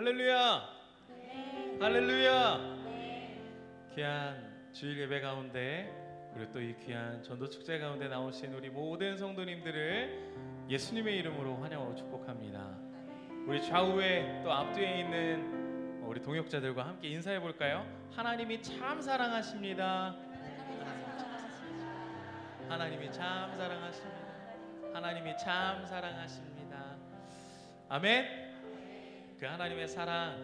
할렐루야. 네. 할렐루야. 네. 귀한 주일 예배 가운데 그리고 또 이 귀한 전도 축제 가운데 나오신 우리 모든 성도님들을 예수님의 이름으로 환영하고 축복합니다. 우리 좌우에 또 앞뒤에 있는 우리 동역자들과 함께 인사해 볼까요? 하나님이 참 사랑하십니다. 하나님이 참 사랑하십니다. 하나님이 참 사랑하십니다. 아멘. 그 하나님의 사랑,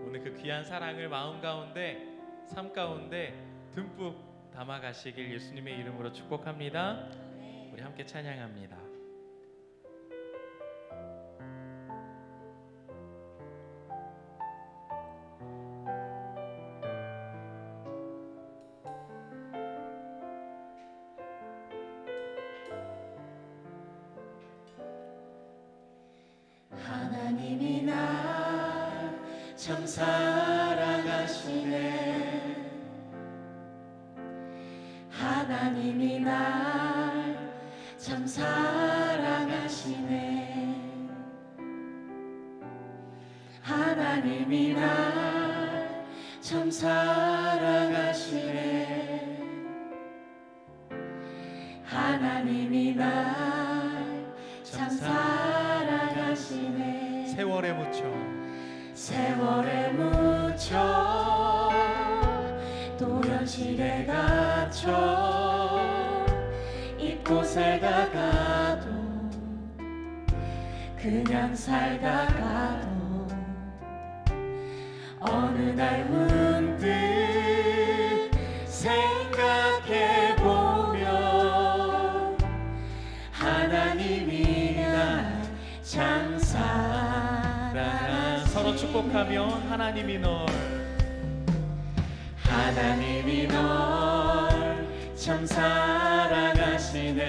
오늘 그 귀한 사랑을 마음 가운데, 삶 가운데 듬뿍 담아가시길 예수님의 이름으로 축복합니다. 우리 함께 찬양합니다. 하나님이 날 참 사랑하시네. 하나님이 날 참 사랑하시네. 하나님이 날 참 사랑하시네. 하나님이 날 참 사랑하시네. 세월에 묻혀 또 현실에 갇혀 잊고 살다가도 그냥 살다가도 어느 날 문득 생각해보면 하나님이 날 참 사랑하시네. 서로 축복하며 하나님이 널 참 사랑하시네.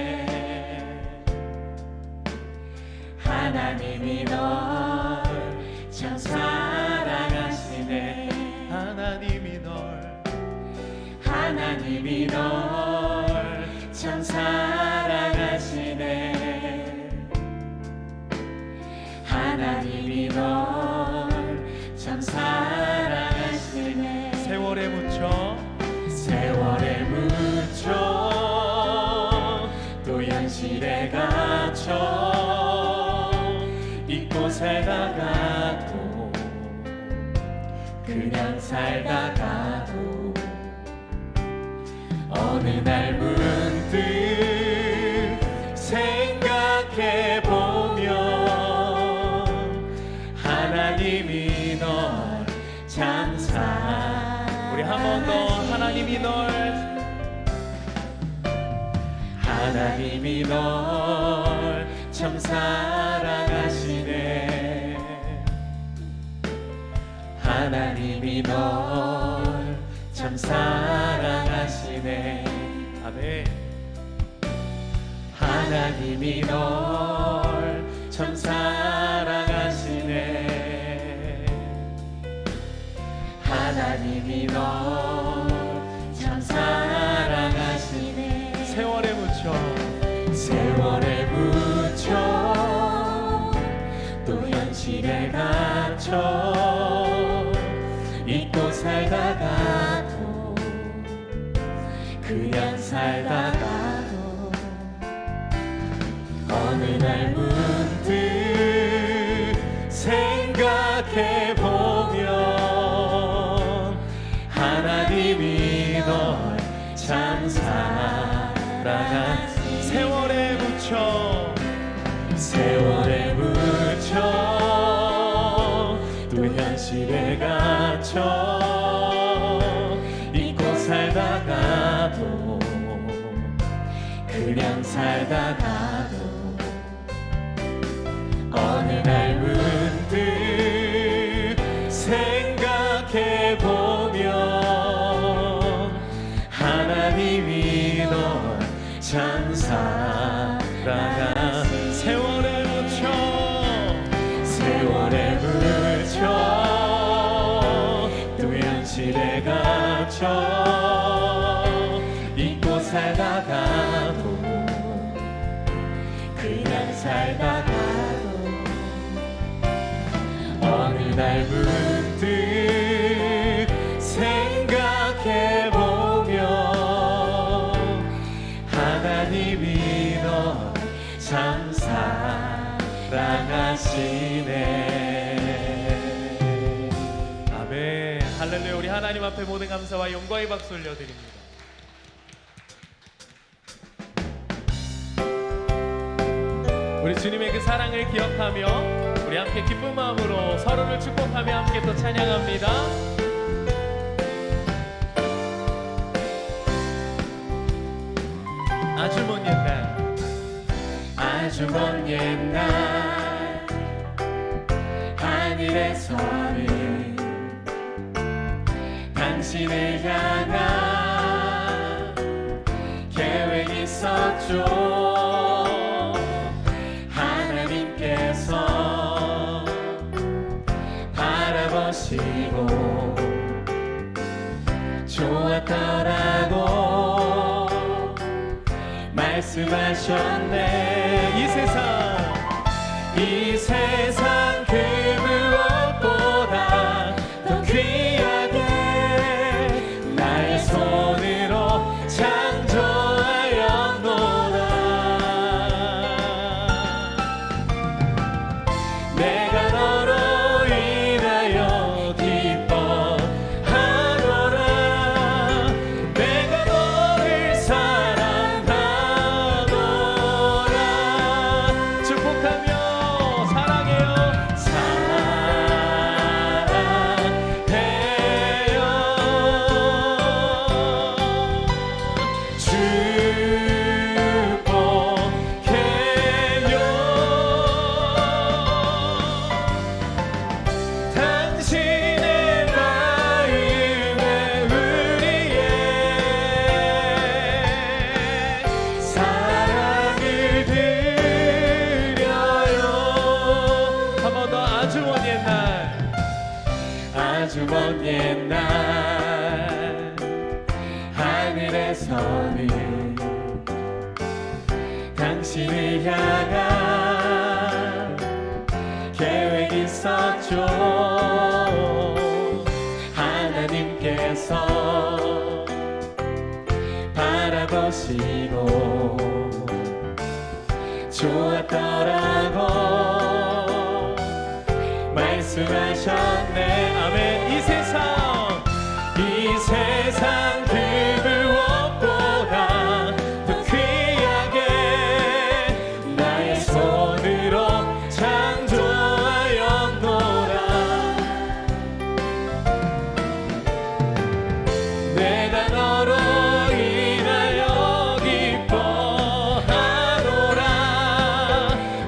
하나님이 널 참 사랑하시네. 하나님이 널 참 사랑하시네. 하나님이 널 참 사랑하시네. 세월에 묻혀 또 현실에 갇혀 잊고 살다가도 그냥 살다가도 어느 날 문득 생각해보면 하나님이 널 참 사랑하시네. 우리 한 번 더 하나님이 널 참 사랑하시네. 하나님이 널 참 사랑하시네. 아멘. 하나님이 널 참 사랑하시네. 하나님이 널 참 사랑하시네. 세월에 묻혀 또 현실에 갇혀 잊고 살다가도 그냥 살다가도 어느 날 문득 생각해보면 하나님이 널 참 사랑하시네. 세월에 묻혀 또 현실에 갇혀 잊고 살다가도 그냥 살다가도 어느 날 문득 생각해보면 하나님이 널 참 사랑하시네. 세월에 묻혀 또 현실에 갇혀 잊고 살다가도 그냥 살다가도 어느 그날 문득 생각해보며 하나님이 너 참 사랑하시네. 아멘. 할렐루야. 우리 하나님 앞에 모든 감사와 영광의 박수 올려드립니다. 우리 주님의 그 사랑을 기억하며 우리 함께 기쁜 마음으로 서로를 축복하며 함께 또 찬양합니다. 아주 먼 옛날, 아주 먼 옛날 하늘에서는 당신을 향한 계획이 있었죠. 하나님께서 바라보시고 좋았더라고 말씀하셨네. 이 세상 그 무엇보다 더 귀하게 나의 손으로 창조하였노라. 내가 너로 인하여 기뻐하노라. 내가 너를 사랑하노라. 축복하며 아주 먼 옛날 하늘에서는 당신을 향한 계획이 있었죠. 하나님께서 바라보시고 좋았더라고 말씀하셨네. 아멘. 이 세상 그 무엇보다 더 귀하게 나의 손으로 창조하였노라. 내가 너로 인하여 기뻐하노라.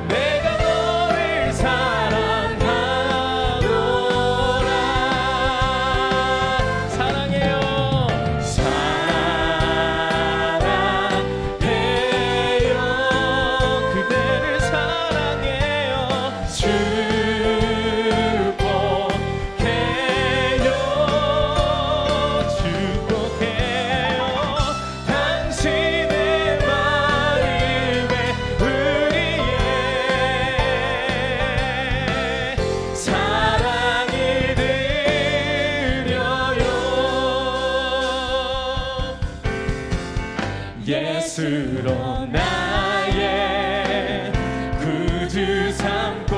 내가 너를 사랑하노라. 사랑해요. 그대를 사랑해요. 축복해요. 당신의 마음에 우리의 사랑을 드려요. 예수로 나의 구주 삼고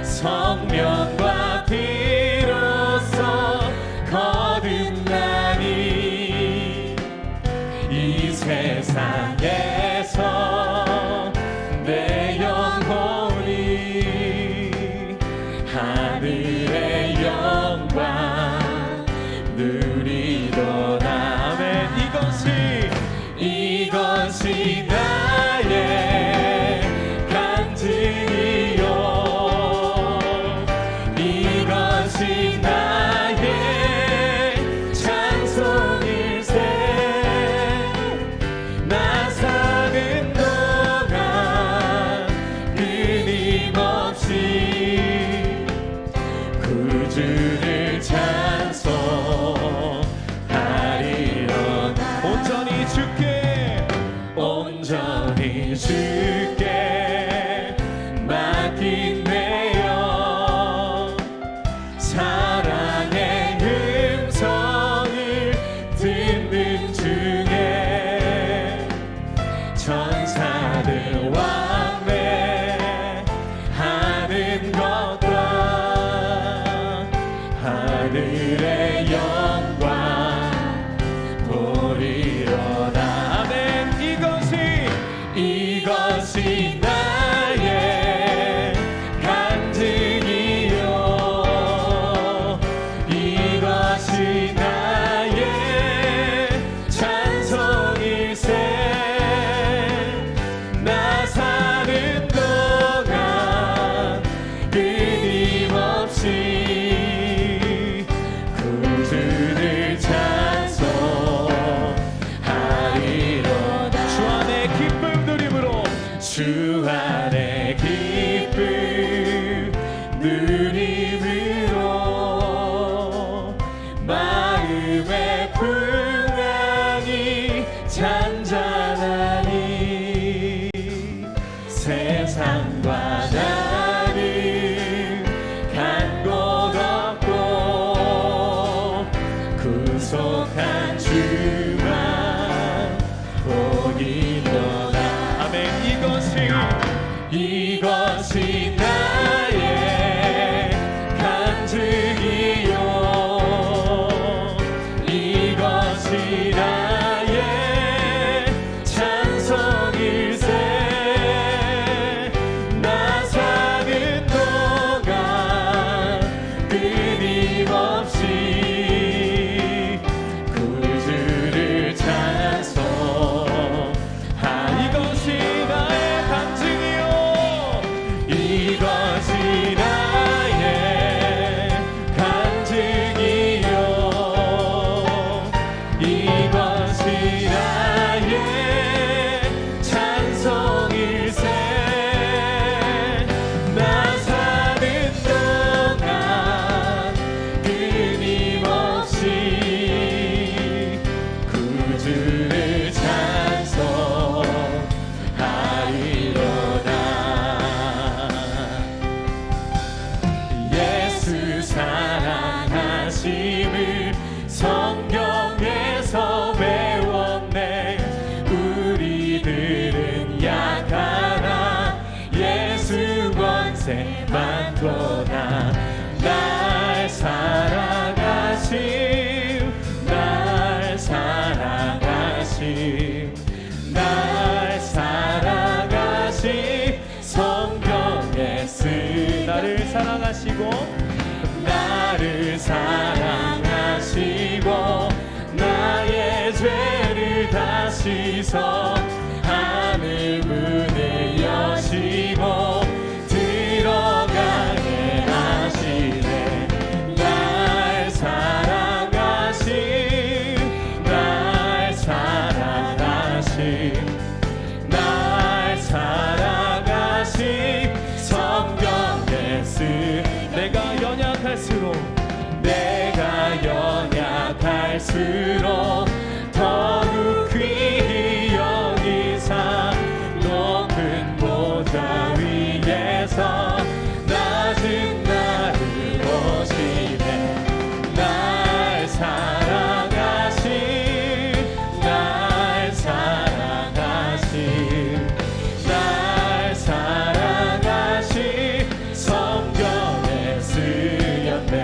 성령과 피로써 거듭나니 이 세상에서 내 영혼이 하늘의 영광 누리도다. 이것이 나의 간증이요. 이것이 나의 찬송일세. 나 사는 동안 끊임없이 구주를 찬송하리라. 온전히 주께 맡긴 내 영혼 잔잔하니 세상과 다른 간 곳 없고 구속한 주만 보이도다. 아멘. 이것이 나의 간증이요 이것이 나의 찬송일세. 나 사는 동안 끊임없이 구주를 찬송하리. 이것이 나의 간증이요 이것이 나의 간증이요 이것이 나의 찬송일세. 나 사는 동안 끊임없이 구주를 찬송하리로다. 예수 사랑하심을 성경에서 배웠네. 우리들은 약하나 예수 권세 많도다. 날 사랑하심 날 사랑하심 날 사랑하심 성경에 쓴 나를 사랑하시고 나를 사랑하시고 나의 죄를 다 씻어 하늘 문을 여시고 들어가게 하시네. 날 사랑하심 날 사랑하심 날 사랑하심 성경에 쓴 내가 연약할수록 더욱 귀히 여기사 높은 보좌 위에서 낮은 나를 보시네. 날 사랑하심 날 사랑하심 날 사랑하심 성경에 쓰였네.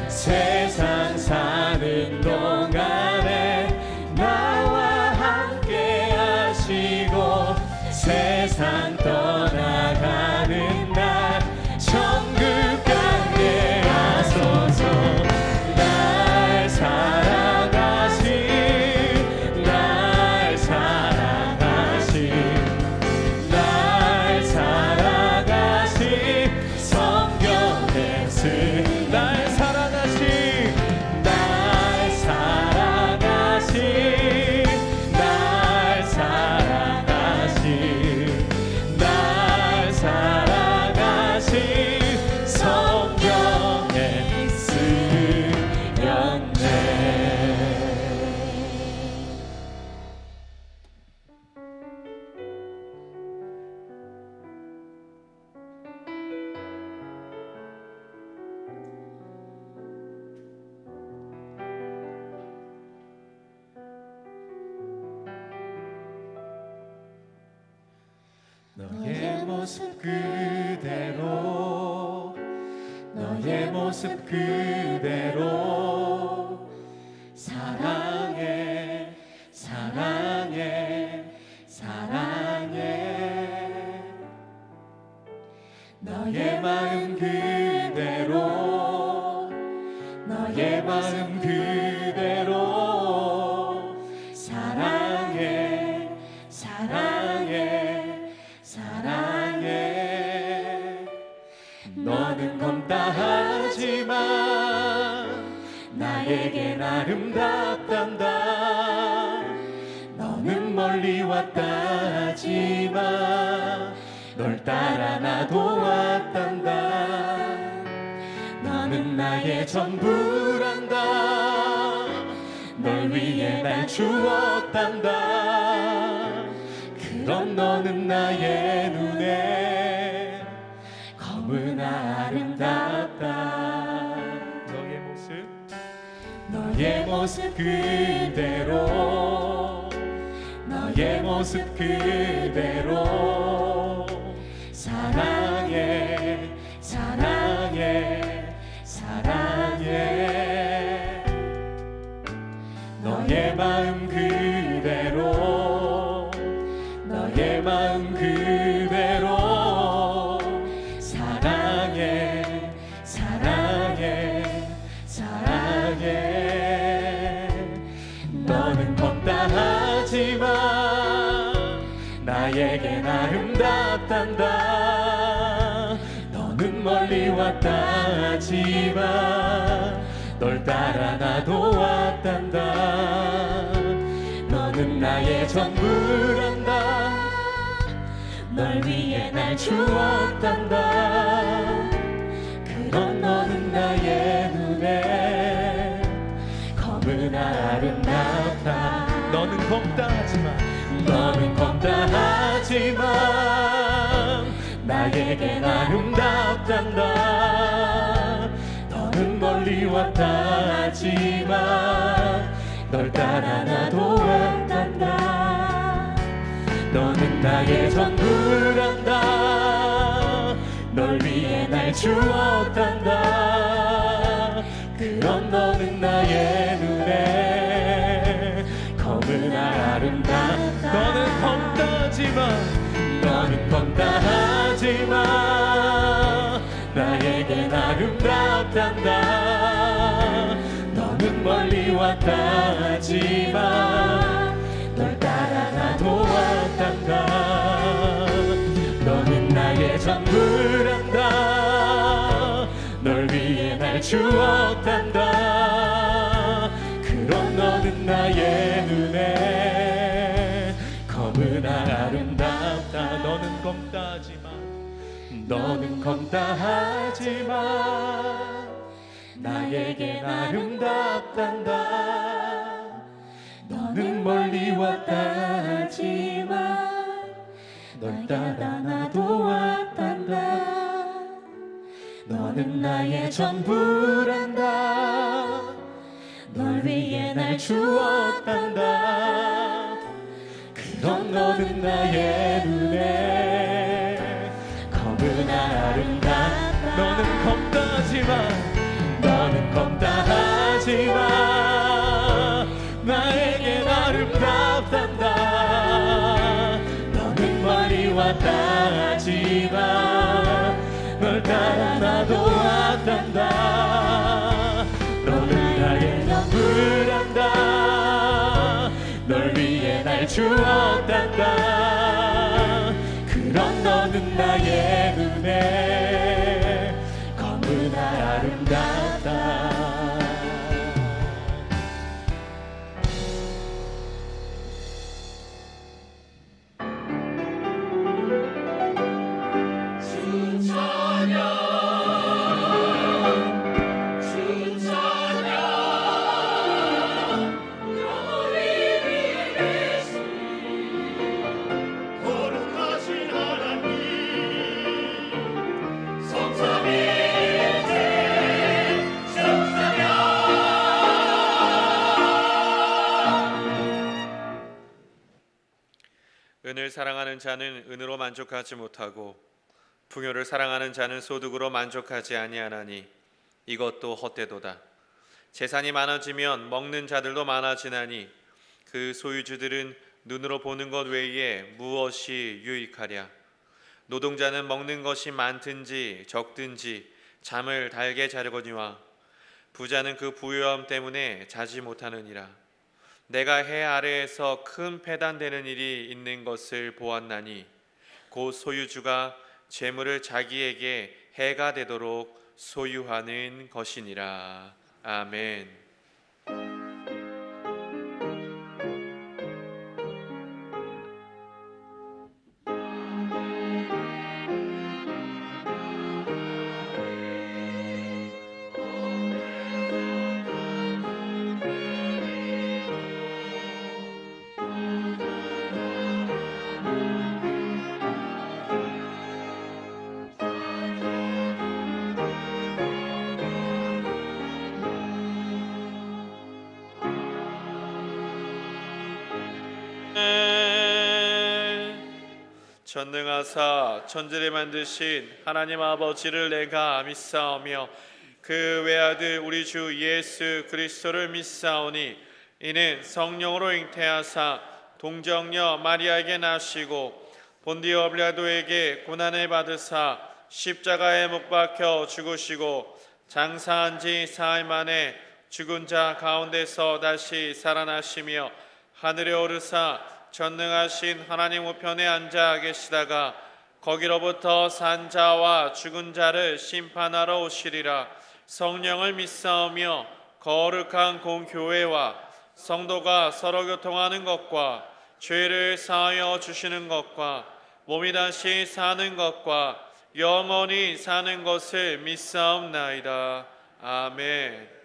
세상 사는 동안에 나와 함께 하시고 세상 떠나가는 날 천국 가게 하소서. 날 사랑하심 날 사랑하심 날 사랑하심 성경에 쓴 날 사랑하시 날 사랑하심 날 사랑하심 날 사랑하심 성경에 쓰였네. 너의 모습 그대로 너의 모습 그대로 사랑해 사랑해 사랑해. 너의 마음 그대로 너의 마음 그대로 사랑해 사랑해 사랑해. 너는 검다 하지만 나에겐 아름답단다. 너는 멀리 왔다 하지만 널 따라 나도 왔단다. 너는 나의 전부란다. 널 위해 위에 날 주었단다. 그런 너는 나의 눈에 너무나 아름답다. 너의 모습 그대로, 너의 모습 그대로 사랑해, 사랑해, 사랑해. 너의 마음 그대로, 너의 마음 그대로 사랑해, 사랑해, 사랑해. 너는 걷다 하지만 나에겐 아름답단다. 너는 멀리 왔다 하지만 널 따라 나도 왔단다. 너는 나의 전부란다. 널 위해 날 주었단다. 그런 너는 나의 눈에 너무나 아름답다. 너는 걷다 하지만, 너는 걷다 하지만 나에겐 아름답단다. 너는 멀리 왔다 하지만 널 따라 나도 왔단다. 너는 나의 전부란다. 널 위해 날 주었단다. 그런 너는 나의 눈에 너무나 아름답다. 너는 걷다 하지만, 너는 걷다 하지만 나에겐 아름답단다. 너는 멀리 왔다 하지만 널 따라 나도 왔단다. 너는 나의 전부란다. 널 위해 날 주었단다. 그런 너는 나의 눈에 너무나 아름답다. 너는 걷다 하지만, 너는 걷다 하지만 나에겐 아름답단다. 너는 멀리 왔다 하지만 널 따라 나도 왔단다. 너는 나의 전부란다. 널 위해 날 주었단다. 그런 너는 나의 눈에 너무나 아름답다. 너는 걷다 하지만, 너는 걷다 하지만 나에겐 아름답단다. 너는 멀리 왔다 하지만 널 따라 나도 왔단다. 너는 나의 전부란다. 널 위해 날 주었단다. 그런 너는 나의 눈에 너무나 아름답다. 은을 사랑하는 자는 은으로 만족하지 못하고 풍요를 사랑하는 자는 소득으로 만족하지 아니하나니 이것도 헛되도다. 재산이 많아지면 먹는 자들도 많아지나니 그 소유주들은 눈으로 보는 것 외에 무엇이 유익하랴. 노동자는 먹는 것이 많든지 적든지 잠을 달게 자려거니와 부자는 그 부유함 때문에 자지 못하느니라. 내가 해 아래에서 큰 패단되는 일이 있는 것을 보았나니 곧 소유주가 재물을 자기에게 해가 되도록 소유하는 것이니라. 아멘. 전능하사 천지를 만드신 하나님 아버지를 내가 믿사오며 그 외아들 우리 주 예수 그리스도를 믿사오니 이는 성령으로 잉태하사 동정녀 마리아에게 나시고 본디오 빌라도에게 고난을 받으사 십자가에 못 박혀 죽으시고 장사한 지 사흘 만에 죽은 자 가운데서 다시 살아나시며 하늘에 오르사 전능하신 하나님 우편에 앉아 계시다가 거기로부터 산 자와 죽은 자를 심판하러 오시리라. 성령을 믿사오며 거룩한 공교회와 성도가 서로 교통하는 것과 죄를 사하여 주시는 것과 몸이 다시 사는 것과 영원히 사는 것을 믿사옵나이다. 아멘.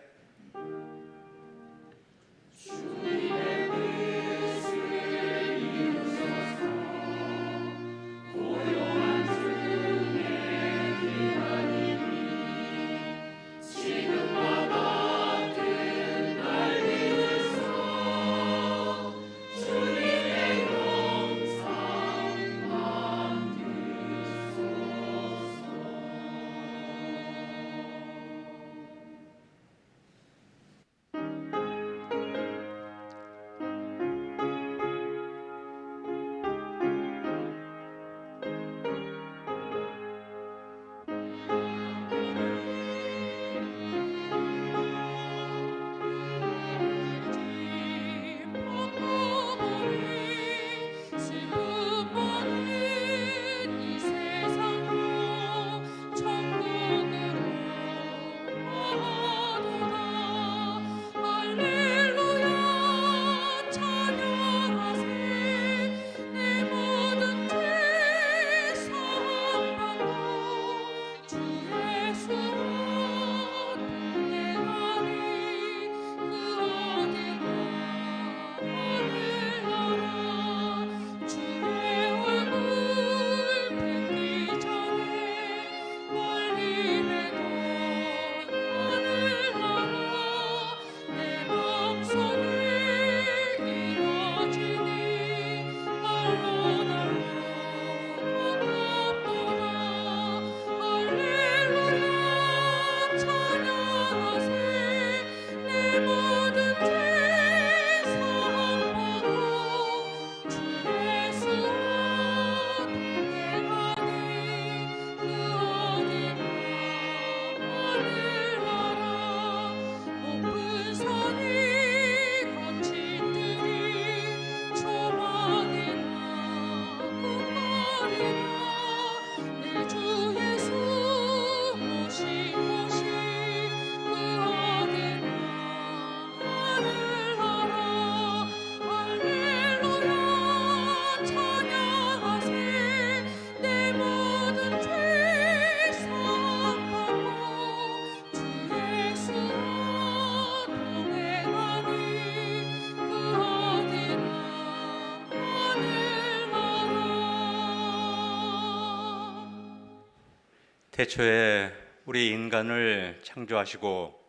태초에 우리 인간을 창조하시고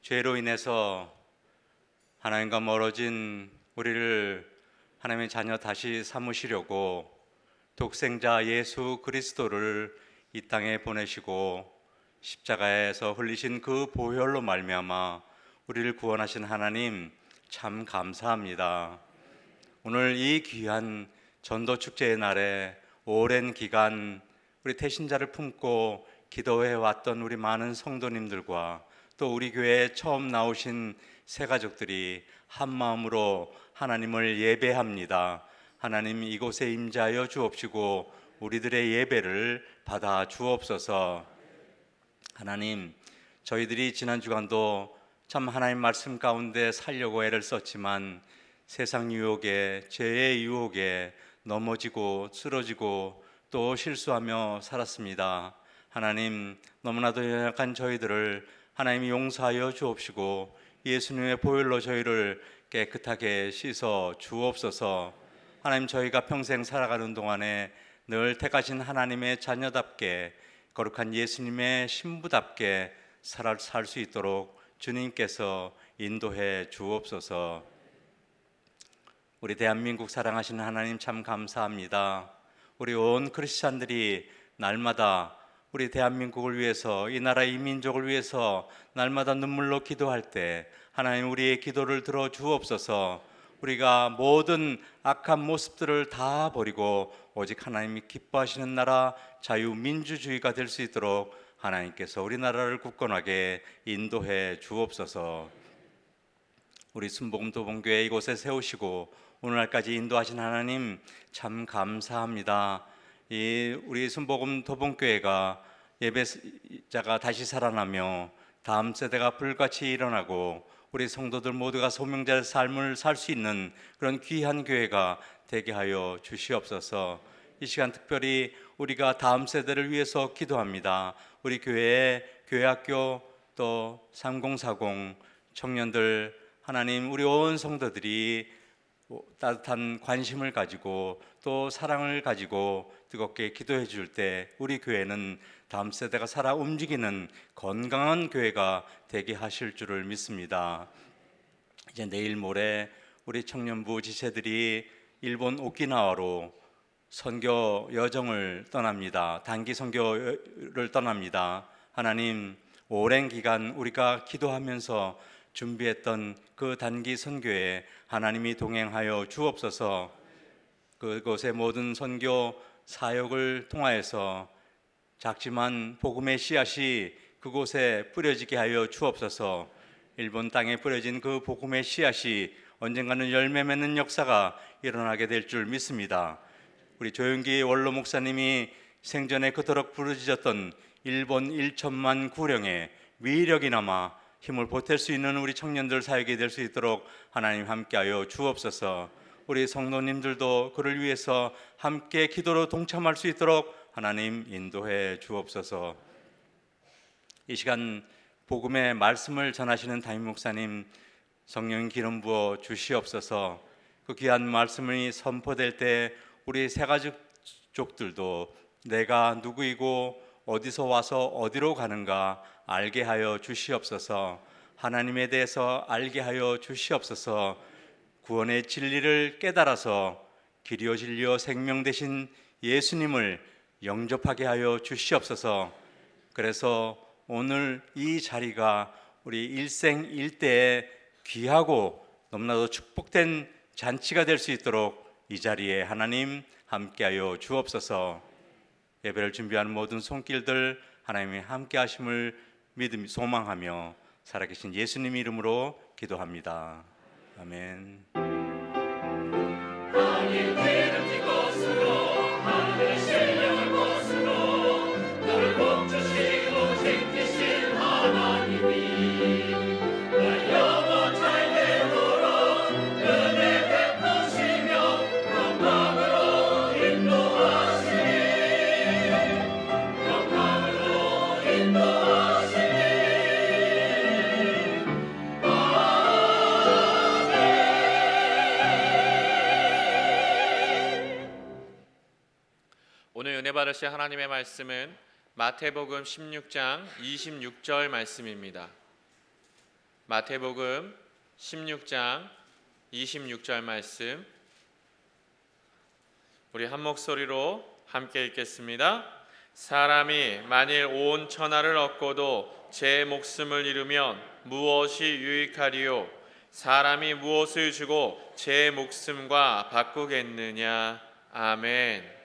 죄로 인해서 하나님과 멀어진 우리를 하나님의 자녀 다시 삼으시려고 독생자 예수 그리스도를 이 땅에 보내시고 십자가에서 흘리신 그 보혈로 말미암아 우리를 구원하신 하나님 참 감사합니다. 오늘 이 귀한 전도 축제의 날에 오랜 기간 우리 태신자를 품고 기도해 왔던 우리 많은 성도님들과 또 우리 교회에 처음 나오신 새 가족들이 한 마음으로 하나님을 예배합니다. 하나님 이곳에 임재하여 주옵시고 우리들의 예배를 받아 주옵소서. 하나님, 저희들이 지난 주간도 참 하나님 말씀 가운데 살려고 애를 썼지만 세상 유혹에, 죄의 유혹에 넘어지고 쓰러지고 또 실수하며 살았습니다. 하나님, 너무나도 연약한 저희들을 하나님이 용서하여 주옵시고 예수님의 보혈로 저희를 깨끗하게 씻어 주옵소서. 하나님, 저희가 평생 살아가는 동안에 늘 택하신 하나님의 자녀답게 거룩한 예수님의 신부답게 살 수 있도록 주님께서 인도해 주옵소서. 우리 대한민국 사랑하시는 하나님 참 감사합니다. 우리 온 크리스찬들이 날마다 우리 대한민국을 위해서, 이 나라 이 민족을 위해서 날마다 눈물로 기도할 때 하나님 우리의 기도를 들어 주옵소서. 우리가 모든 악한 모습들을 다 버리고 오직 하나님이 기뻐하시는 나라 자유민주주의가 될 수 있도록 하나님께서 우리나라를 굳건하게 인도해 주옵소서. 우리 순복음 도봉교회 이곳에 세우시고 오늘날까지 인도하신 하나님 참 감사합니다. 우리 순복음 도봉교회가 예배자가 다시 살아나며 다음 세대가 불같이 일어나고 우리 성도들 모두가 소명자의 삶을 살 수 있는 그런 귀한 교회가 되게 하여 주시옵소서. 이 시간 특별히 우리가 다음 세대를 위해서 기도합니다. 우리 교회의 교회학교 또 3040 청년들 하나님 우리 온 성도들이 따뜻한 관심을 가지고 또 사랑을 가지고 뜨겁게 기도해 줄 때 우리 교회는 다음 세대가 살아 움직이는 건강한 교회가 되게 하실 줄을 믿습니다. 이제 내일 모레 우리 청년부 지체들이 일본 오키나와로 선교 여정을 떠납니다. 단기 선교를 떠납니다. 하나님 오랜 기간 우리가 기도하면서 준비했던 그 단기 선교에 하나님이 동행하여 주옵소서. 그곳의 모든 선교 사역을 통하여서 작지만 복음의 씨앗이 그곳에 뿌려지게 하여 주옵소서. 일본 땅에 뿌려진 그 복음의 씨앗이 언젠가는 열매 맺는 역사가 일어나게 될 줄 믿습니다. 우리 조영기 원로 목사님이 생전에 그토록 부르짖었던 일본 1천만 구령의 위력이 남아 힘을 보탤 수 있는 우리 청년들 사역이 될 수 있도록 하나님 함께하여 주옵소서. 우리 성도님들도 그를 위해서 함께 기도로 동참할 수 있도록 하나님 인도해 주옵소서. 이 시간 복음의 말씀을 전하시는 담임 목사님 성령 기름 부어 주시옵소서. 그 귀한 말씀이 선포될 때 우리 새가족들도 내가 누구이고 어디서 와서 어디로 가는가 알게 하여 주시옵소서. 하나님에 대해서 알게 하여 주시옵소서. 구원의 진리를 깨달아서 길이요 진리요 생명 되신 예수님을 영접하게 하여 주시옵소서. 그래서 오늘 이 자리가 우리 일생일대에 귀하고 너무나도 축복된 잔치가 될 수 있도록 이 자리에 하나님 함께하여 주옵소서. 예배를 준비하는 모든 손길들 하나님의 함께하심을 소망하며 살아계신 예수님 이름으로 기도합니다. 아멘. 오늘 은혜 받으실 하나님의 말씀은 마태복음 16장 26절 말씀입니다. 마태복음 16장 26절 말씀 우리 한 목소리로 함께 읽겠습니다. 사람이 만일 온 천하를 얻고도 제 목숨을 잃으면 무엇이 유익하리요? 사람이 무엇을 주고 제 목숨과 바꾸겠느냐? 아멘.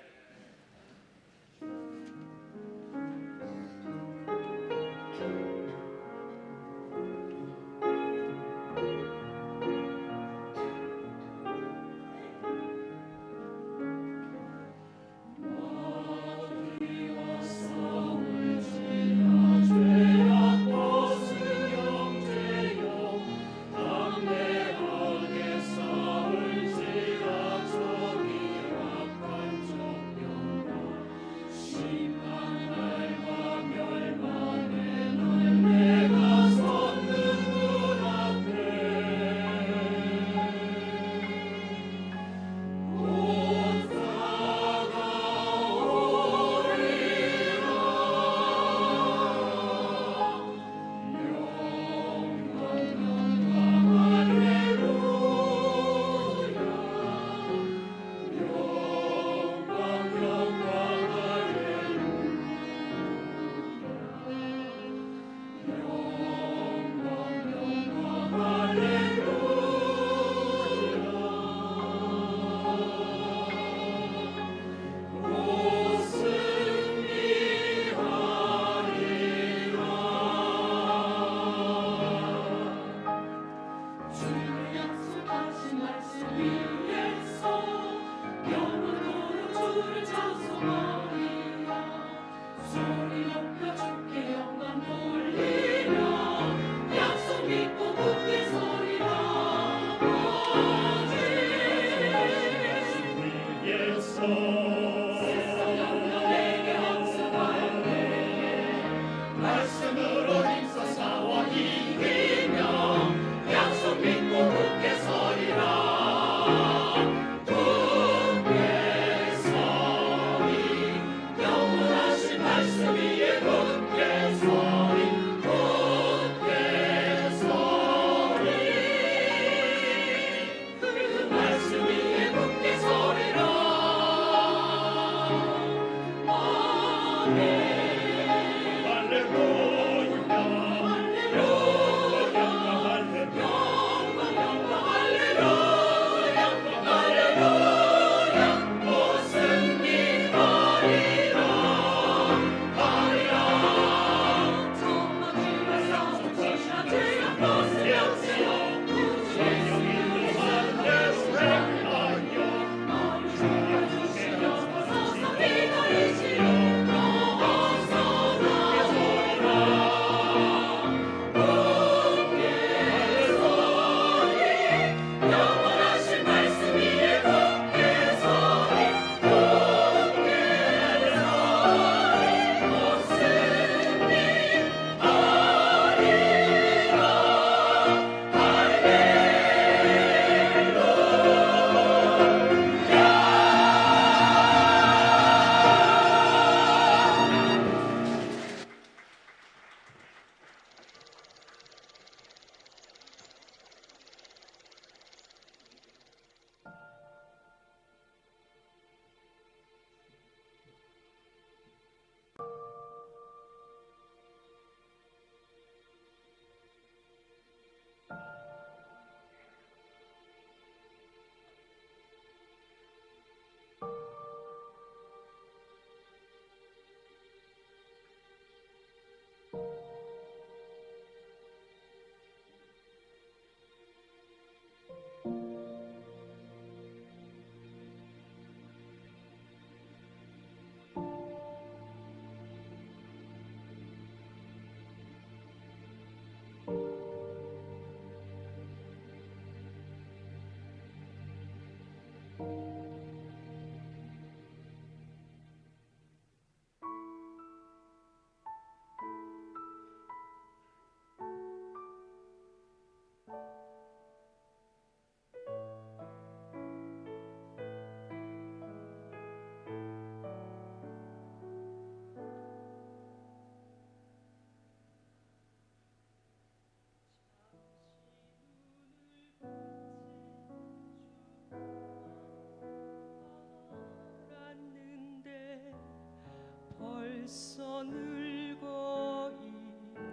벌써 늙어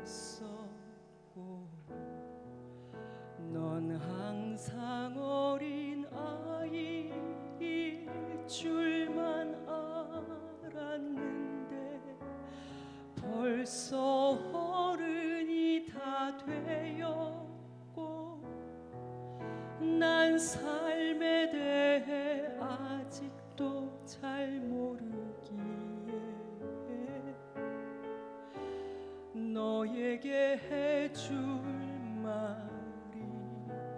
있었고 넌 항상 어린 아이일 줄만 알았는데 벌써 어른이 다 되었고 난 삶에 대해 아직도 잘 모르기에 너에게 해줄 말이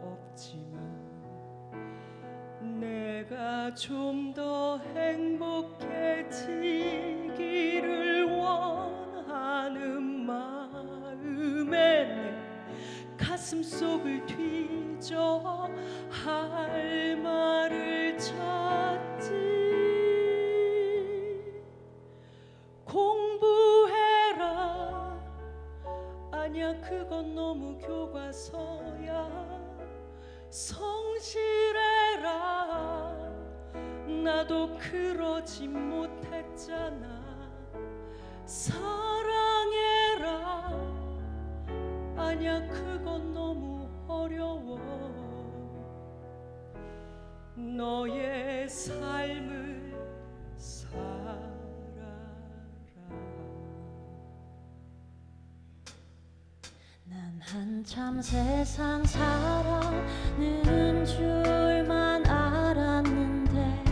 없지만 내가 좀 더 행복해지기를 원하는 마음에 내 가슴속을 뒤져 할 말을 찾지. 공부해라 아니야 그건 너무 교과서야. 성실해라 나도 그러지 못했잖아. 사랑해라 아니야 그건 너무 어려워. 너의 삶을 살아라. 난 한참 세상 살아는 줄만 알았는데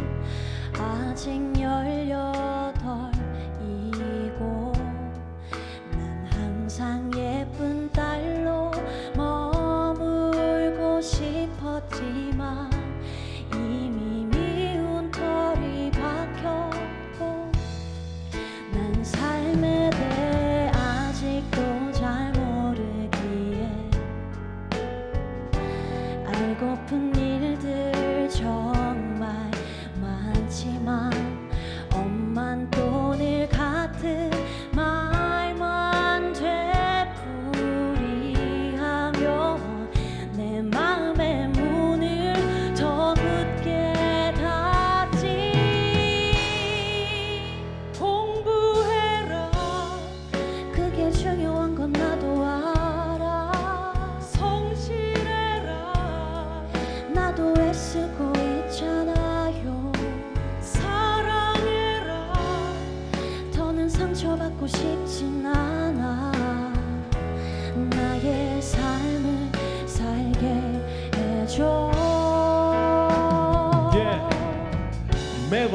아직 18이고 난 항상 예쁜 딸로 머물고 싶었지만 이미 미운 털이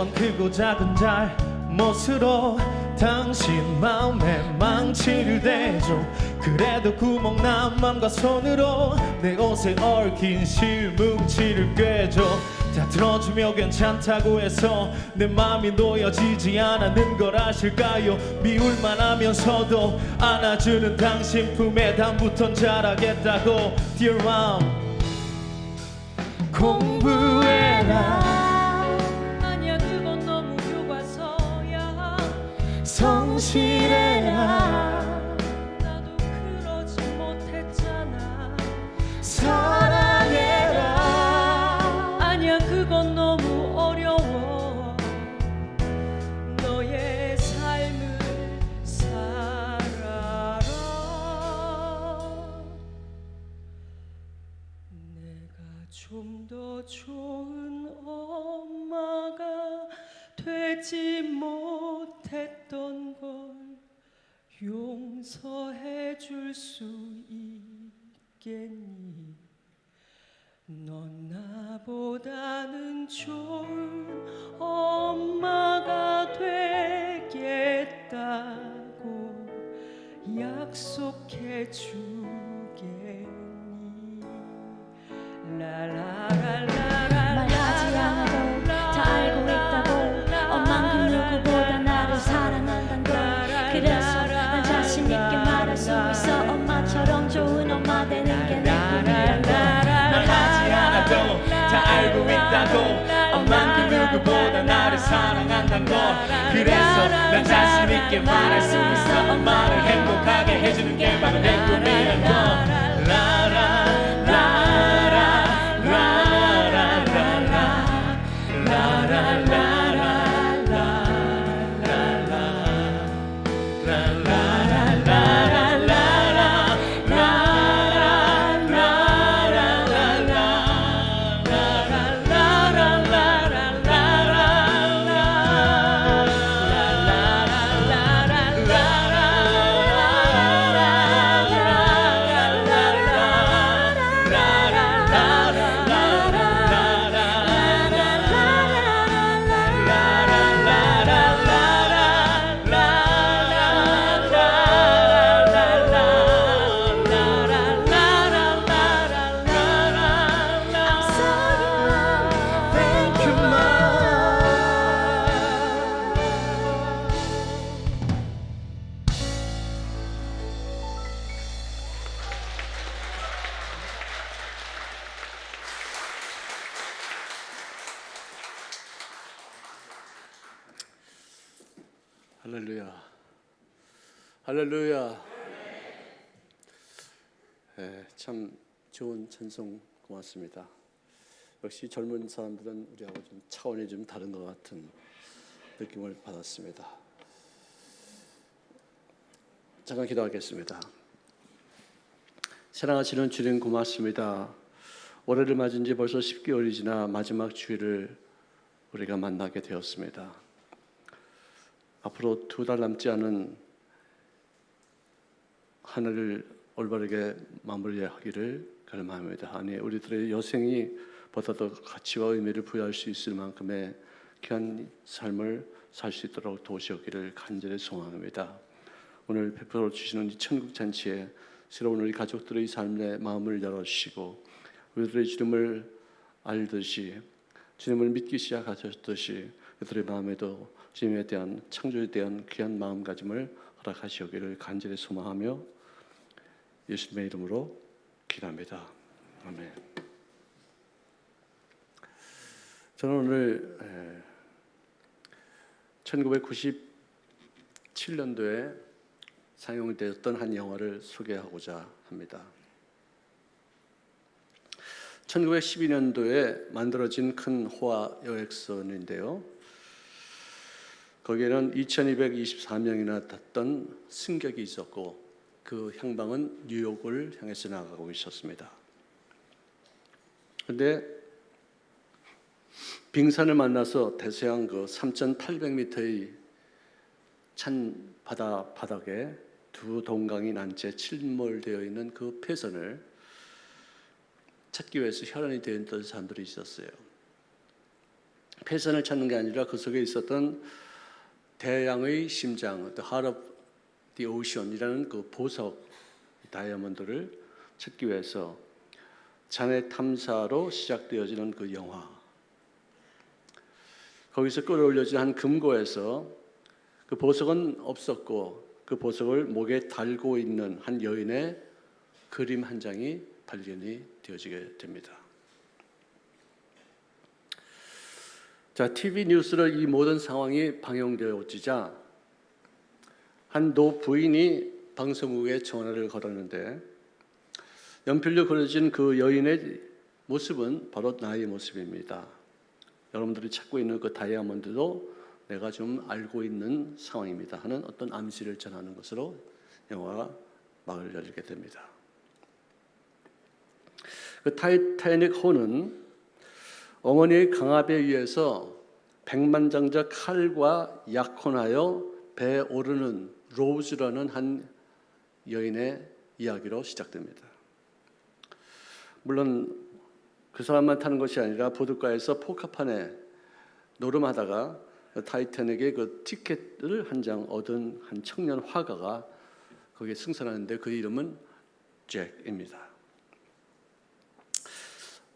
수많은 크고 작은 잘못으로 당신 마음에 망치를 대죠. 그래도 구멍난 맘과 손으로 내 옷에 얽힌 실뭉치를 꿰죠. 다 들어주며 괜찮다고 해서 내 맘이 놓여지지 않았는 걸 아실까요? 미울만 하면서도 안아주는 당신 품에 다음부턴 잘하겠다고. Dear mom, 공부해라. 아니야 그건 너무 교과서야. 성실해라. 나도 그러지 못했잖아. 사랑해라. 아니야 그건 너무 어려워. 너의 삶을 살아라. 내가 좀 더 좋은 엄마가 되지 못했던 걸 용서해 줄 수 있겠니? 넌 나보다는 좋은 엄마가 되겠다고 약속해 주겠니? 라라라라라. 말하지 않아도 다 알고 있다고. 엄만 그 누구보다 나를 사랑한단 걸. 그래서 난 자신 있게 말할 수 있어. 엄마처럼 좋은 엄마 되는 게 내 꿈이란 걸. 말하지 않아도 다 알고 있다고. 엄만 그 누구보다 나를 사랑한단 걸. 그래서 난 자신 있게 말할 수 있어. 엄마를 행복하게 해주는 게 바로 내 꿈이란 걸. 라라 할렐루야. 할렐루야. 참 좋은 찬송 고맙습니다. 역시 젊은 사람들은 우리하고 좀 차원이 좀 다른 것 같은 느낌을 받았습니다. 잠깐 기도하겠습니다. 사랑하시는 주님 고맙습니다. 올해를 맞은 지 벌써 10개월이 지나 마지막 주일을 우리가 만나게 되었습니다. 앞으로 2달 남지 않은 한 해를 올바르게 마무리하기를 갈망합니다. 아니, 우리들의 여생이 보다 더 가치와 의미를 부여할 수 있을 만큼의 귀한 삶을 살 수 있도록 도우시기를 간절히 소망합니다. 오늘 베풀어 주시는 이 천국 잔치에 새로운 우리 가족들의 삶의 마음을 열어주시고 우리들의 주님을 알듯이 주님을 믿기 시작하셨듯이 그들의 마음에도 주님에 대한 창조에 대한 귀한 마음가짐을 허락하시기를 간절히 소망하며 예수님의 이름으로 기도합니다. 아멘. 저는 오늘 1997년도에 상영되었던 한 영화를 소개하고자 합니다. 1912년도에 만들어진 큰 호화 여객선인데요. 거기에는 2224명이나 탔던 승객이 있었고 그 향방은 뉴욕을 향해서 나가고 있었습니다. 그런데 빙산을 만나서 대서양 그 3,800m의 찬 바닥에 두 동강이 난 채 침몰되어 있는 그 폐선을 찾기 위해서 혈안이 되어 있던 사람들이 있었어요. 폐선을 찾는 게 아니라 그 속에 있었던 대양의 심장, the heart of the ocean이라는 그 보석 다이아몬드를 찾기 위해서 잔해 탐사로 시작되어지는 그 영화. 거기서 끌어올려진 한 금고에서 그 보석은 없었고 그 보석을 목에 달고 있는 한 여인의 그림 한 장이 발견이 되어지게 됩니다. 자, TV 뉴스로 이 모든 상황이 방영되어지자 한 노 부인이 방송국에 전화를 걸었는데 연필로 그려진 그 여인의 모습은 바로 나의 모습입니다. 여러분들이 찾고 있는 그 다이아몬드도 내가 좀 알고 있는 상황입니다 하는 어떤 암시를 전하는 것으로 영화가 막을 열게 됩니다. 그 타이타닉 호는 어머니의 강압에 의해서 백만장자 칼과 약혼하여 배에 오르는 로즈라는 한 여인의 이야기로 시작됩니다. 물론 그 사람만 타는 것이 아니라 보드가에서 포카판에 노름하다가 타이타닉의 그 티켓을 한 장 얻은 한 청년 화가가 거기에 승선하는데 그 이름은 잭입니다.